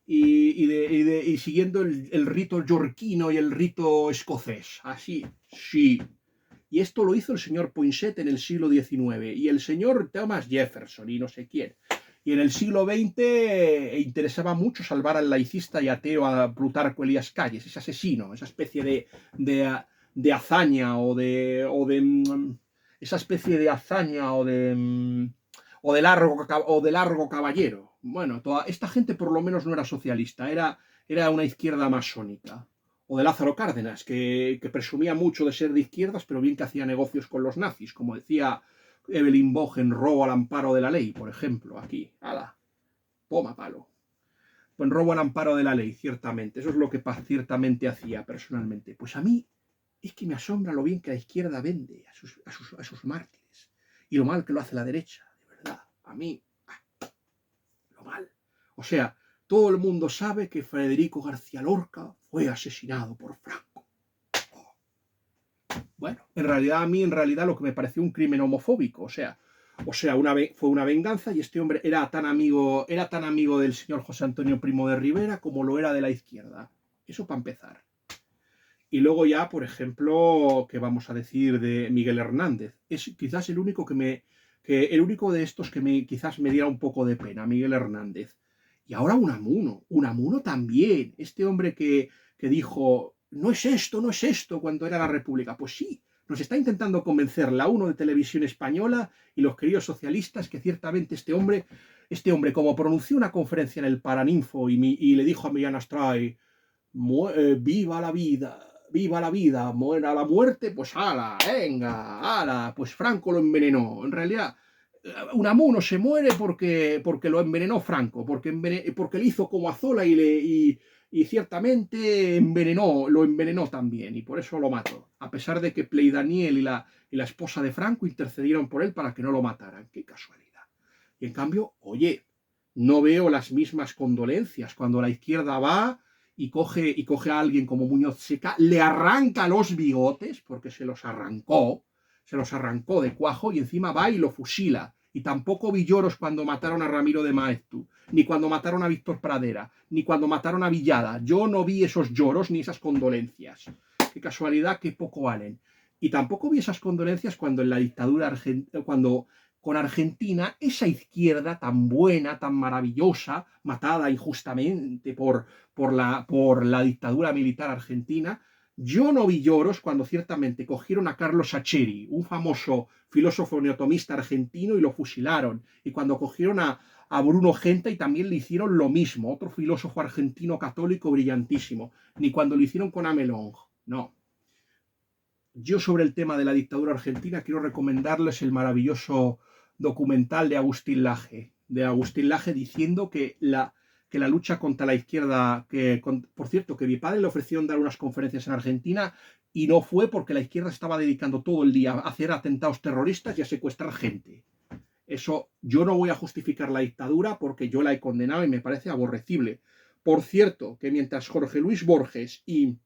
y siguiendo el rito yorquino y el rito escocés, así, sí. Y esto lo hizo el señor Poinsett en el siglo XIX y el señor Thomas Jefferson y no sé quién. Y en el siglo XX interesaba mucho salvar al laicista y ateo a Plutarco Elías Calles, ese asesino, esa especie de hazaña esa especie de hazaña o de largo caballero. Bueno, toda esta gente por lo menos no era socialista, era una izquierda masónica. O de Lázaro Cárdenas, que presumía mucho de ser de izquierdas, pero bien que hacía negocios con los nazis, como decía Evelyn Bogen en Robo al amparo de la ley, por ejemplo, aquí. ¡Hala! Toma palo. Pues robo al amparo de la ley, ciertamente. Eso es lo que ciertamente hacía personalmente. Pues a mí es que me asombra lo bien que la izquierda vende a sus mártires. Y lo mal que lo hace la derecha, de verdad. A mí, lo mal. O sea, todo el mundo sabe que Federico García Lorca fue asesinado por Franco. Bueno, a mí en realidad lo que me pareció un crimen homofóbico. O sea, fue una venganza y este hombre era tan amigo del señor José Antonio Primo de Rivera como lo era de la izquierda. Eso para empezar. Y luego ya, por ejemplo, ¿qué vamos a decir de Miguel Hernández? Es quizás el único el único de estos que quizás me diera un poco de pena, Miguel Hernández. Y ahora Unamuno también. Este hombre que dijo, no es esto, cuando era la República. Pues sí, nos está intentando convencer la UNO de Televisión Española y los queridos socialistas que ciertamente este hombre, como pronunció una conferencia en el Paraninfo y le dijo a Millán Astray, viva la vida, muera la muerte, pues ala, venga, ala, pues Franco lo envenenó. En realidad, Unamuno se muere porque lo envenenó Franco, porque le hizo como a Zola y ciertamente lo envenenó también, y por eso lo mató. A pesar de que Pley Daniel y la esposa de Franco intercedieron por él para que no lo mataran. Qué casualidad. Y en cambio, oye, no veo las mismas condolencias cuando la izquierda va y coge a alguien como Muñoz Seca, le arranca los bigotes, porque se los arrancó de cuajo, y encima va y lo fusila. Y tampoco vi lloros cuando mataron a Ramiro de Maeztu, ni cuando mataron a Víctor Pradera, ni cuando mataron a Villada. Yo no vi esos lloros ni esas condolencias. Qué casualidad, qué poco valen. Y tampoco vi esas condolencias cuando en la dictadura argentina, cuando con Argentina, esa izquierda tan buena, tan maravillosa, matada injustamente por la dictadura militar argentina, Yo no vi lloros cuando ciertamente cogieron a Carlos Sacheri, un famoso filósofo neotomista argentino, y lo fusilaron. Y cuando cogieron a Bruno Genta y también le hicieron lo mismo, otro filósofo argentino católico brillantísimo. Ni cuando lo hicieron con Amelong. No. Yo sobre el tema de la dictadura argentina quiero recomendarles el maravilloso documental de Agustín Laje diciendo que la lucha contra la izquierda, por cierto, que mi padre le ofrecieron dar unas conferencias en Argentina y no fue porque la izquierda estaba dedicando todo el día a hacer atentados terroristas y a secuestrar gente. Eso, yo no voy a justificar la dictadura porque yo la he condenado y me parece aborrecible. Por cierto, que mientras Jorge Luis Borges y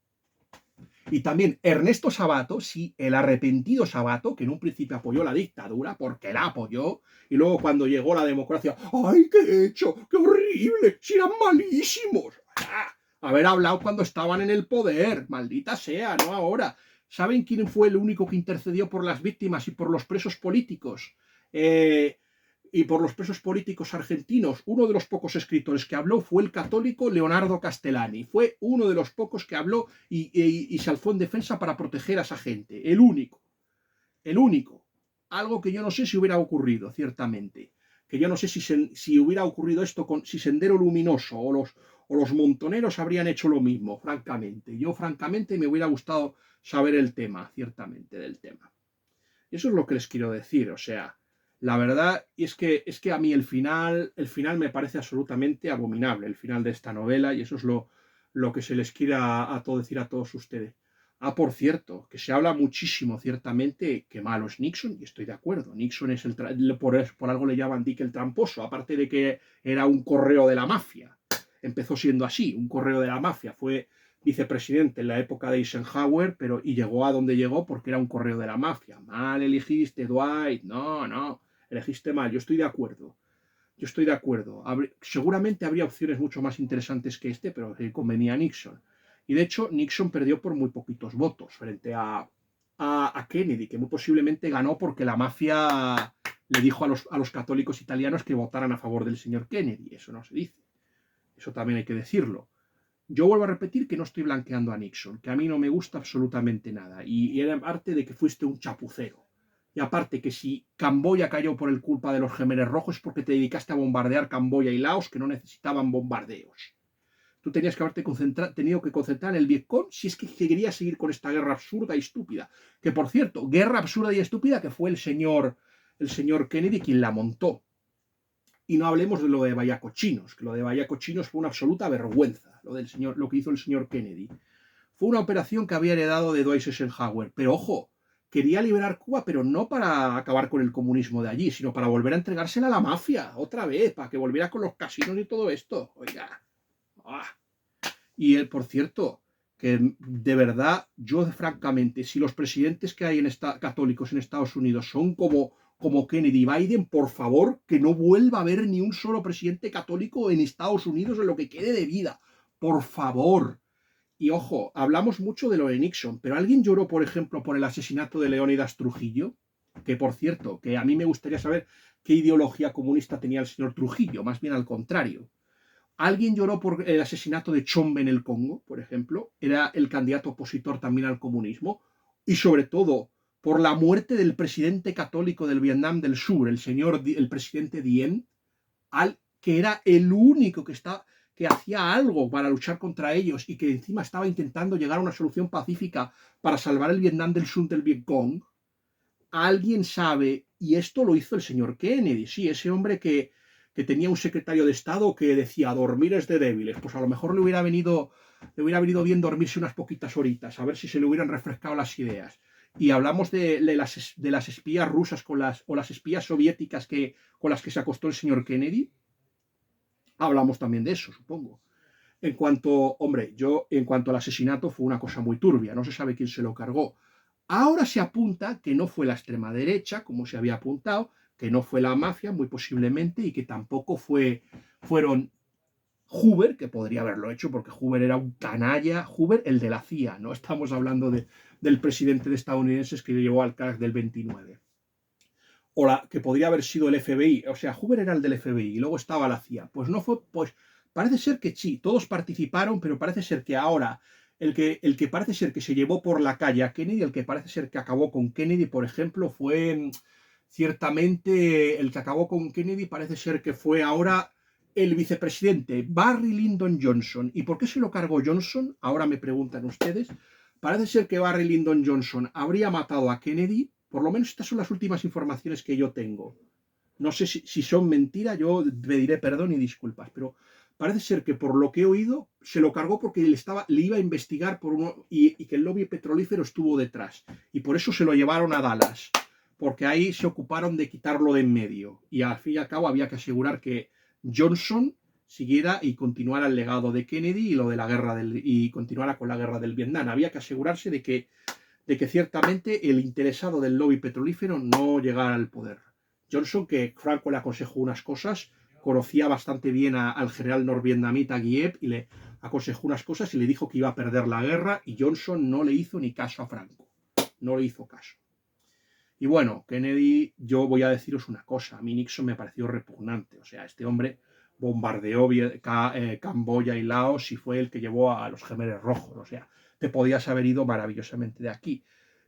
también Ernesto Sabato, sí, el arrepentido Sabato, que en un principio apoyó la dictadura, porque la apoyó, y luego cuando llegó la democracia, ¡ay, qué he hecho! ¡Qué horrible! ¡Si eran malísimos! ¡Ah! Haber hablado cuando estaban en el poder, maldita sea, no ahora. ¿Saben quién fue el único que intercedió por las víctimas y por los presos políticos? Y por los presos políticos argentinos, uno de los pocos escritores que habló fue el católico Leonardo Castellani. Fue uno de los pocos que habló y se alzó en defensa para proteger a esa gente. El único. El único. Algo que yo no sé si hubiera ocurrido, ciertamente. Que yo no sé si hubiera ocurrido esto si Sendero Luminoso o los montoneros habrían hecho lo mismo, francamente. Yo, francamente, me hubiera gustado saber el tema, ciertamente, del tema. Eso es lo que les quiero decir, o sea, la verdad es que a mí el final me parece absolutamente abominable, el final de esta novela, y eso es lo que se les quiere decir a todos ustedes. Ah, por cierto, que se habla muchísimo, ciertamente, que malo es Nixon, y estoy de acuerdo. Nixon es por algo le llaman Dick el tramposo, aparte de que era un correo de la mafia. Empezó siendo así, un correo de la mafia. Fue vicepresidente en la época de Eisenhower, y llegó a donde llegó porque era un correo de la mafia. Mal elegiste, Dwight. No, elegiste mal. Yo estoy de acuerdo. Seguramente habría opciones mucho más interesantes que pero que convenía a Nixon. Y de hecho, Nixon perdió por muy poquitos votos frente a Kennedy, que muy posiblemente ganó porque la mafia le dijo a los católicos italianos que votaran a favor del señor Kennedy. Eso no se dice. Eso también hay que decirlo. Yo vuelvo a repetir que no estoy blanqueando a Nixon, que a mí no me gusta absolutamente nada. Y era parte de que fuiste un chapucero. Y aparte que si Camboya cayó por el culpa de los Gemeres Rojos es porque te dedicaste a bombardear Camboya y Laos, que no necesitaban bombardeos. Tú tenías que haberte tenido que concentrar en el Vietcong si es que querías seguir con esta guerra absurda y estúpida. Que por cierto, guerra absurda y estúpida que fue el señor Kennedy quien la montó. Y no hablemos de lo de Vallacochinos, que lo de Vallacochinos fue una absoluta vergüenza, lo que hizo el señor Kennedy. Fue una operación que había heredado de Dwight Eisenhower, pero ojo, quería liberar Cuba, pero no para acabar con el comunismo de allí, sino para volver a entregársela a la mafia, otra vez, para que volviera con los casinos y todo esto. Oiga. Ah. Y por cierto, que de verdad, yo francamente, si los presidentes que hay católicos en Estados Unidos son como Kennedy y Biden, por favor, que no vuelva a haber ni un solo presidente católico en Estados Unidos en lo que quede de vida. Por favor. Y ojo, hablamos mucho de lo de Nixon, pero ¿alguien lloró, por ejemplo, por el asesinato de Leónidas Trujillo? Que por cierto, que a mí me gustaría saber qué ideología comunista tenía el señor Trujillo, más bien al contrario. ¿Alguien lloró por el asesinato de Chombe en el Congo, por ejemplo? Era el candidato opositor también al comunismo. Y sobre todo, por la muerte del presidente católico del Vietnam del Sur, el presidente Diem, que era el único que hacía algo para luchar contra ellos y que encima estaba intentando llegar a una solución pacífica para salvar el Vietnam del Sur del Vietcong. ¿Alguien sabe? Y esto lo hizo el señor Kennedy, sí, ese hombre que tenía un secretario de Estado que decía dormir es de débiles. Pues a lo mejor le hubiera venido bien dormirse unas poquitas horitas, a ver si se le hubieran refrescado las ideas. Y hablamos de las espías rusas o las espías soviéticas con las que se acostó el señor Kennedy. Hablamos también de eso, supongo. En cuanto al asesinato, fue una cosa muy turbia, no se sabe quién se lo cargó. Ahora se apunta que no fue la extrema derecha, como se había apuntado, que no fue la mafia, muy posiblemente, y que tampoco fueron Hoover, que podría haberlo hecho, porque Hoover era un canalla, Hoover el de la CIA, no estamos hablando del presidente de estadounidenses que llevó al crack del 29. O que podría haber sido el FBI, o sea, Hoover era el del FBI y luego estaba la CIA. Pues no fue, pues parece ser que sí, todos participaron, pero parece ser que ahora el que parece ser que se llevó por la calle a Kennedy, el que parece ser que acabó con Kennedy, por ejemplo, fue ciertamente el que acabó con Kennedy, parece ser que fue ahora el vicepresidente Barry Lyndon Johnson. ¿Y por qué se lo cargó Johnson? Ahora me preguntan ustedes. Parece ser que Barry Lyndon Johnson habría matado a Kennedy, por lo menos estas son las últimas informaciones que yo tengo. No sé si son mentiras, yo pediré perdón y disculpas, pero parece ser que por lo que he oído se lo cargó porque le iba a investigar por uno y que el lobby petrolífero estuvo detrás. Y por eso se lo llevaron a Dallas, porque ahí se ocuparon de quitarlo de en medio. Y al fin y al cabo había que asegurar que Johnson siguiera y continuara el legado de Kennedy y lo de la guerra y continuara con la guerra del Vietnam. Había que asegurarse de que ciertamente el interesado del lobby petrolífero no llegara al poder. Johnson, que Franco le aconsejó unas cosas, conocía bastante bien al general norvietnamita Giep y le aconsejó unas cosas y le dijo que iba a perder la guerra y Johnson no le hizo ni caso a Franco. No le hizo caso. Y bueno, Kennedy, yo voy a deciros una cosa, a mí Nixon me pareció repugnante. O sea, este hombre bombardeó Camboya y Laos y fue el que llevó a los Gemeres Rojos. O sea, te podías haber ido maravillosamente de aquí.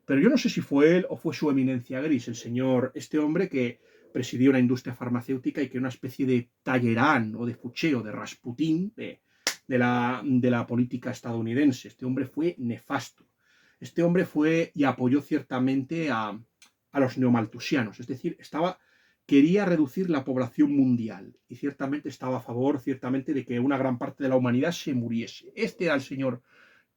Pero yo no sé si fue él o fue su eminencia gris, este hombre que presidió una industria farmacéutica y que era una especie de Talleyrand o de Fouché o de Rasputín de la política estadounidense. Este hombre fue nefasto. Este hombre fue y apoyó ciertamente a los neomaltusianos, es decir, quería reducir la población mundial y ciertamente estaba a favor, ciertamente, de que una gran parte de la humanidad se muriese. Este era el señor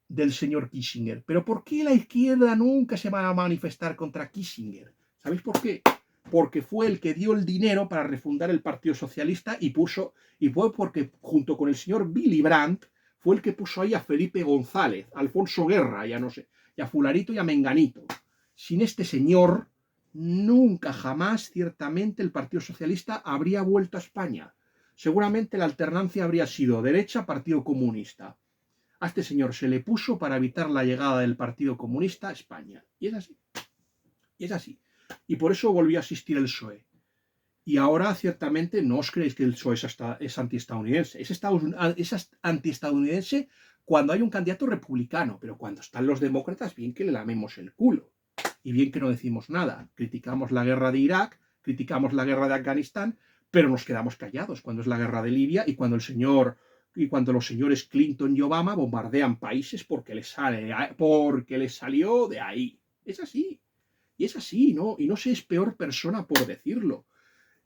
del señor Kissinger. Pero ¿por qué la izquierda nunca se va a manifestar contra Kissinger? ¿Sabéis por qué? Porque fue el que dio el dinero para refundar el Partido Socialista y fue porque junto con el señor Willy Brandt fue el que puso ahí a Felipe González, a Alfonso Guerra, ya no sé, y a fularito y a menganito. Sin este señor, nunca jamás, ciertamente, el Partido Socialista habría vuelto a España. Seguramente la alternancia habría sido derecha, Partido Comunista. A este señor se le puso para evitar la llegada del Partido Comunista a España. Y es así. Y es así. Y por eso volvió a asistir el PSOE. Y ahora, ciertamente, no os creéis que el PSOE es antiestadounidense. Es antiestadounidense cuando hay un candidato republicano, pero cuando están los demócratas, bien que le lamemos el culo. Y bien que no decimos nada. Criticamos la guerra de Irak, criticamos la guerra de Afganistán, pero nos quedamos callados cuando es la guerra de Libia y cuando los señores Clinton y Obama bombardean países porque les salió de ahí. Es así. Y es así, ¿no? Y no se es peor persona por decirlo.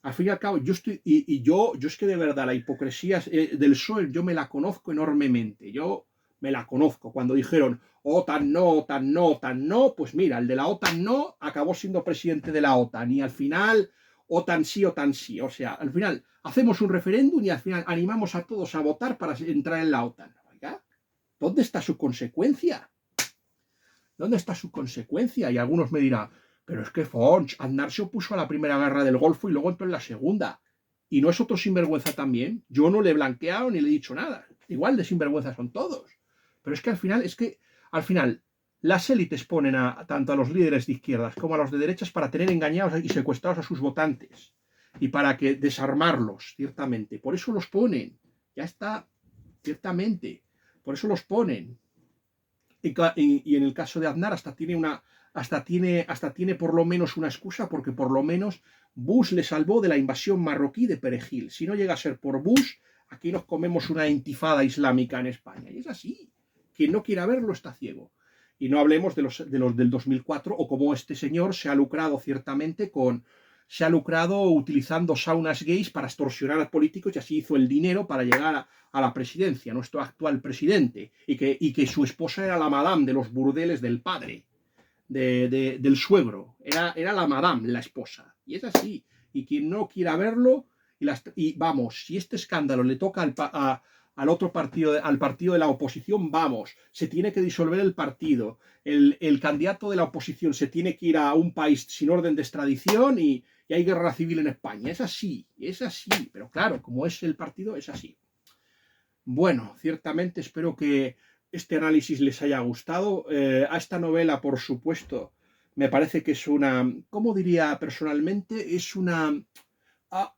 Al fin y al cabo, yo es que de verdad la hipocresía del PSOE yo me la conozco enormemente. Yo me la conozco. Cuando dijeron OTAN no, OTAN no, OTAN no, pues mira, el de la OTAN no acabó siendo presidente de la OTAN. Y al final, OTAN sí, OTAN sí. O sea, al final hacemos un referéndum y al final animamos a todos a votar para entrar en la OTAN. Oiga, ¿dónde está su consecuencia? ¿Dónde está su consecuencia? Y algunos me dirán, pero es que Fons, Aznar se opuso a la primera guerra del Golfo y luego entró en la segunda. ¿Y no es otro sinvergüenza también? Yo no le he blanqueado ni le he dicho nada. Igual de sinvergüenza son todos. Pero al final, las élites ponen tanto a los líderes de izquierdas como a los de derechas para tener engañados y secuestrados a sus votantes. Y para que desarmarlos, ciertamente. Por eso los ponen. Ya está, ciertamente. Por eso los ponen. Y en el caso de Aznar hasta tiene por lo menos una excusa, porque por lo menos Bush le salvó de la invasión marroquí de Perejil. Si no llega a ser por Bush, aquí nos comemos una intifada islámica en España. Y es así. Quien no quiera verlo está ciego. Y no hablemos de los del 2004 o cómo este señor se ha lucrado ciertamente utilizando saunas gays para extorsionar a políticos y así hizo el dinero para llegar a la presidencia, nuestro actual presidente, y que su esposa era la madame de los burdeles del padre, del suegro, era la madame, la esposa, y es así, y quien no quiera verlo, y vamos, si este escándalo le toca al otro partido, al partido de la oposición, vamos, se tiene que disolver el partido, el candidato de la oposición se tiene que ir a un país sin orden de extradición y hay guerra civil en España. Es así, pero claro, como es el partido, es así. Bueno, ciertamente espero que este análisis les haya gustado. A esta novela, por supuesto, me parece que es ¿cómo diría personalmente? Es una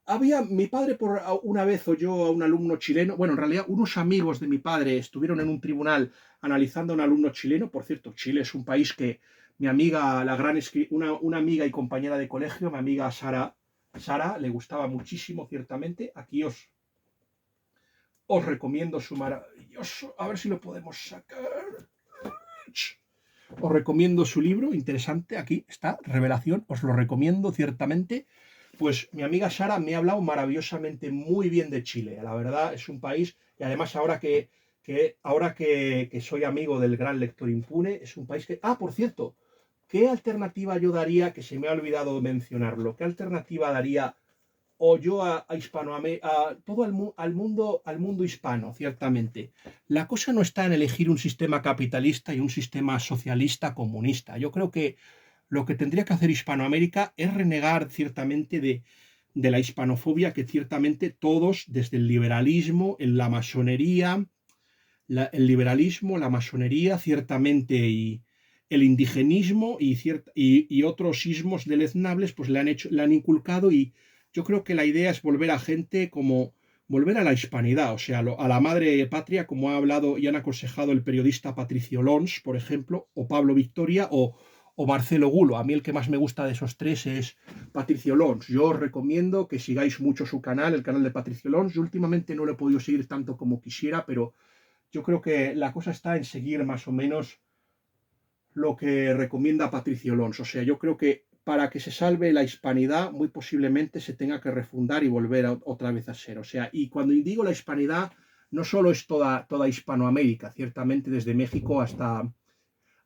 había mi padre una vez oyó a un alumno chileno, bueno, en realidad unos amigos de mi padre estuvieron en un tribunal analizando a un alumno chileno. Por cierto, Chile es un país que mi amiga, una amiga y compañera de colegio, mi amiga Sara, le gustaba muchísimo, ciertamente. Aquí os recomiendo su maravilloso, a ver si lo podemos sacar. Os recomiendo su libro, interesante, aquí está, Revelación, os lo recomiendo ciertamente. Pues mi amiga Sara me ha hablado maravillosamente muy bien de Chile. La verdad, es un país, y además ahora que soy amigo del gran lector impune, es un país que... Ah, por cierto, ¿qué alternativa yo daría, que se me ha olvidado mencionarlo, qué alternativa daría o yo a Hispanoamérica, a todo al mundo hispano, ciertamente? La cosa no está en elegir un sistema capitalista y un sistema socialista comunista. Yo creo que lo que tendría que hacer Hispanoamérica es renegar ciertamente de la hispanofobia que ciertamente todos, desde el liberalismo, en la masonería, el liberalismo, la masonería, ciertamente, y el indigenismo y otros ismos deleznables, pues le han inculcado. Y yo creo que la idea es volver a gente como volver a la hispanidad, o sea, a la madre patria, como ha hablado y han aconsejado el periodista Patricio Lons, por ejemplo, o Pablo Victoria, o Marcelo Gulo. A mí el que más me gusta de esos tres es Patricio Lons. Yo os recomiendo que sigáis mucho su canal, el canal de Patricio Lons. Yo últimamente no lo he podido seguir tanto como quisiera, pero yo creo que la cosa está en seguir más o menos lo que recomienda Patricio Lons. O sea, yo creo que para que se salve la hispanidad, muy posiblemente se tenga que refundar y volver otra vez a ser. O sea, y cuando digo la hispanidad, no solo es toda Hispanoamérica, ciertamente desde México hasta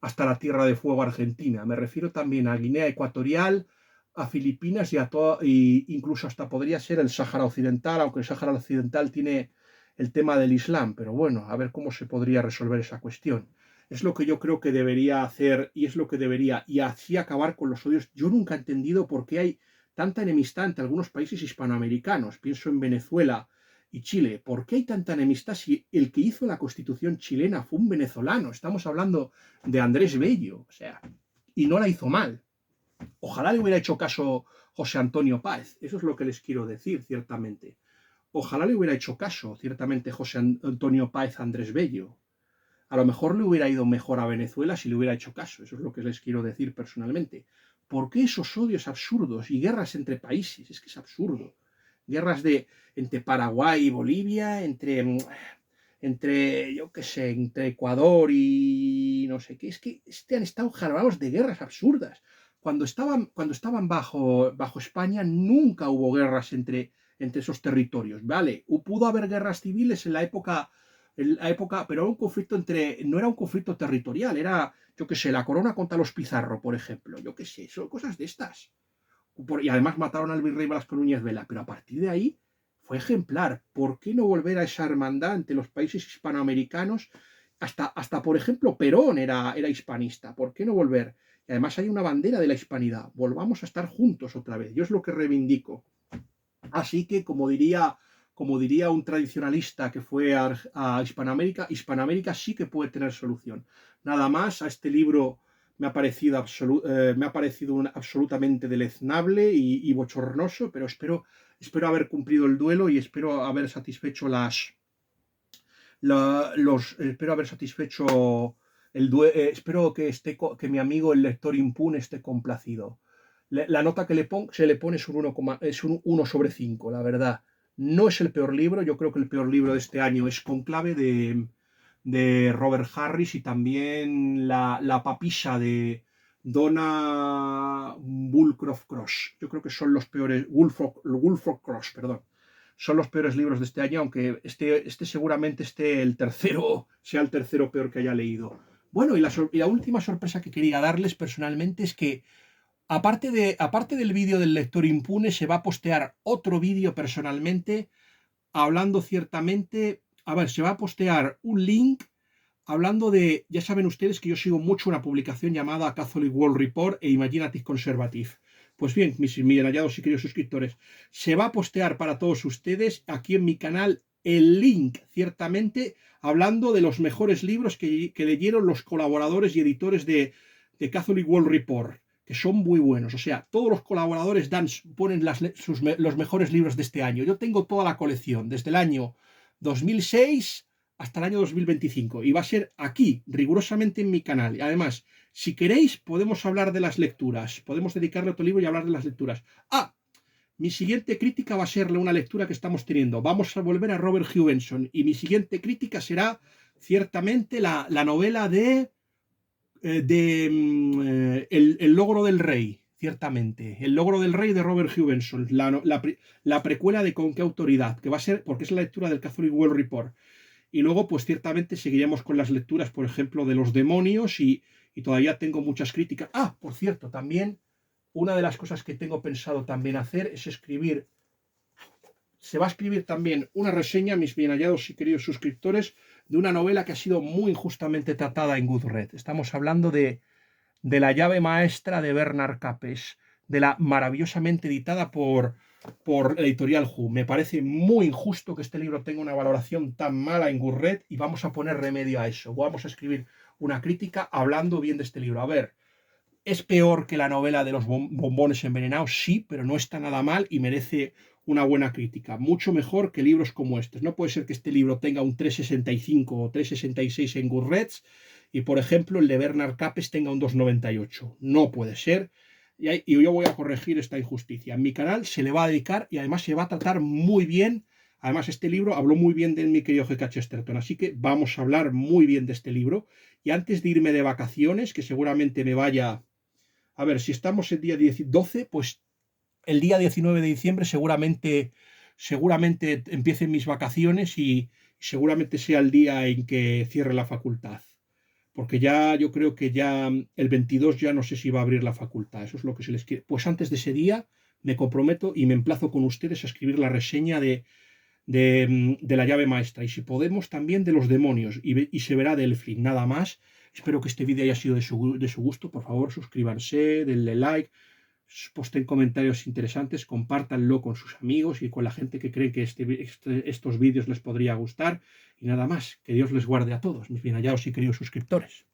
la Tierra de Fuego Argentina. Me refiero también a Guinea Ecuatorial, a Filipinas y incluso hasta podría ser el Sáhara Occidental, aunque el Sáhara Occidental tiene el tema del Islam, pero bueno, a ver cómo se podría resolver esa cuestión. Es lo que yo creo que debería hacer y es lo que debería, y así acabar con los odios. Yo nunca he entendido por qué hay tanta enemistad entre algunos países hispanoamericanos. Pienso en Venezuela y Chile. ¿Por qué hay tanta enemistad si el que hizo la constitución chilena fue un venezolano? Estamos hablando de Andrés Bello, o sea, y no la hizo mal. Ojalá le hubiera hecho caso José Antonio Páez. Eso es lo que les quiero decir, ciertamente. Ojalá le hubiera hecho caso, ciertamente, José Antonio Páez a Andrés Bello. A lo mejor le hubiera ido mejor a Venezuela si le hubiera hecho caso. Eso es lo que les quiero decir personalmente. ¿Por qué esos odios absurdos y guerras entre países? Es que es absurdo. Guerras entre Paraguay y Bolivia, yo qué sé, entre Ecuador y no sé qué. Es que han estado jarabados de guerras absurdas. Cuando estaban bajo España, nunca hubo guerras entre esos territorios. Vale, pudo haber guerras civiles en la época, pero era un conflicto no era un conflicto territorial, era, yo qué sé, la corona contra los Pizarro, por ejemplo. Yo qué sé, son cosas de estas. Y además mataron al virrey Blasco Núñez Vela, pero a partir de ahí fue ejemplar. ¿Por qué no volver a esa hermandad entre los países hispanoamericanos? Hasta por ejemplo, Perón era hispanista. ¿Por qué no volver? Y además hay una bandera de la hispanidad. Volvamos a estar juntos otra vez. Yo es lo que reivindico. Así que, como diría un tradicionalista que fue a Hispanoamérica sí que puede tener solución. Nada más, a este libro me ha parecido absolutamente deleznable y bochornoso, pero espero haber cumplido el duelo y espero haber satisfecho espero haber satisfecho espero que mi amigo el lector impune esté complacido. La nota que se le pone es un 1 sobre 5, la verdad. No es el peor libro, yo creo que el peor libro de este año es Conclave de Robert Harris, y también la papisa de Donna Woolcroft Cross. Yo creo que son los peores, Woolford Cross, perdón. Son los peores libros de este año, aunque seguramente sea el tercero peor que haya leído. Bueno, y la última sorpresa que quería darles personalmente es que aparte del vídeo del lector impune, se va a postear otro vídeo personalmente, hablando ciertamente, a ver, se va a postear un link hablando ya saben ustedes que yo sigo mucho una publicación llamada Catholic World Report e Imaginative Conservative. Pues bien, mis hallados y queridos suscriptores, se va a postear para todos ustedes aquí en mi canal el link, ciertamente, hablando de los mejores libros que leyeron los colaboradores y editores de Catholic World Report, que son muy buenos. O sea, todos los colaboradores ponen los mejores libros de este año. Yo tengo toda la colección, desde el año 2006 hasta el año 2025. Y va a ser aquí, rigurosamente en mi canal. Y además, si queréis, podemos hablar de las lecturas. Podemos dedicarle a otro libro y hablar de las lecturas. Mi siguiente crítica va a ser una lectura que estamos teniendo. Vamos a volver a Robert Hugh Benson. Y mi siguiente crítica será ciertamente la novela de el logro del rey, ciertamente. El logro del rey de Robert Hugh Benson. La precuela de Con qué autoridad, que va a ser, porque es la lectura del Catholic World Report. Y luego, pues ciertamente seguiremos con las lecturas, por ejemplo, de los demonios y todavía tengo muchas críticas. Por cierto, también una de las cosas que tengo pensado también hacer es se va a escribir también una reseña, mis bien hallados y queridos suscriptores, de una novela que ha sido muy injustamente tratada en Goodreads. Estamos hablando de La llave maestra de Bernard Capes, de la maravillosamente editada por Editorial Who. Me parece muy injusto que este libro tenga una valoración tan mala en Goodreads y vamos a poner remedio a eso. Vamos a escribir una crítica hablando bien de este libro. A ver, ¿es peor que la novela de los bombones envenenados? Sí, pero no está nada mal y merece una buena crítica. Mucho mejor que libros como estos. No puede ser que este libro tenga un 3,65 o 3,66 en Goodreads y, por ejemplo, el de Bernard Capes tenga un 2,98. No puede ser. Y yo voy a corregir esta injusticia. En mi canal se le va a dedicar y además se va a tratar muy bien. Además, este libro habló muy bien de mi querido G.K. Chesterton, así que vamos a hablar muy bien de este libro. Y antes de irme de vacaciones, que seguramente me vaya... A ver, si estamos el día 12, pues el día 19 de diciembre seguramente empiecen mis vacaciones y seguramente sea el día en que cierre la facultad. Porque ya yo creo que ya el 22 ya no sé si va a abrir la facultad. Eso es lo que se les quiere. Pues antes de ese día me comprometo y me emplazo con ustedes a escribir la reseña de la llave maestra. Y si podemos también de los demonios. Y se verá de Elfling, nada más. Espero que este vídeo haya sido de su gusto. Por favor, suscríbanse, denle like, posten comentarios interesantes, compártanlo con sus amigos y con la gente que cree que estos vídeos les podría gustar. Y nada más, que Dios les guarde a todos, mis bien hallados y queridos suscriptores.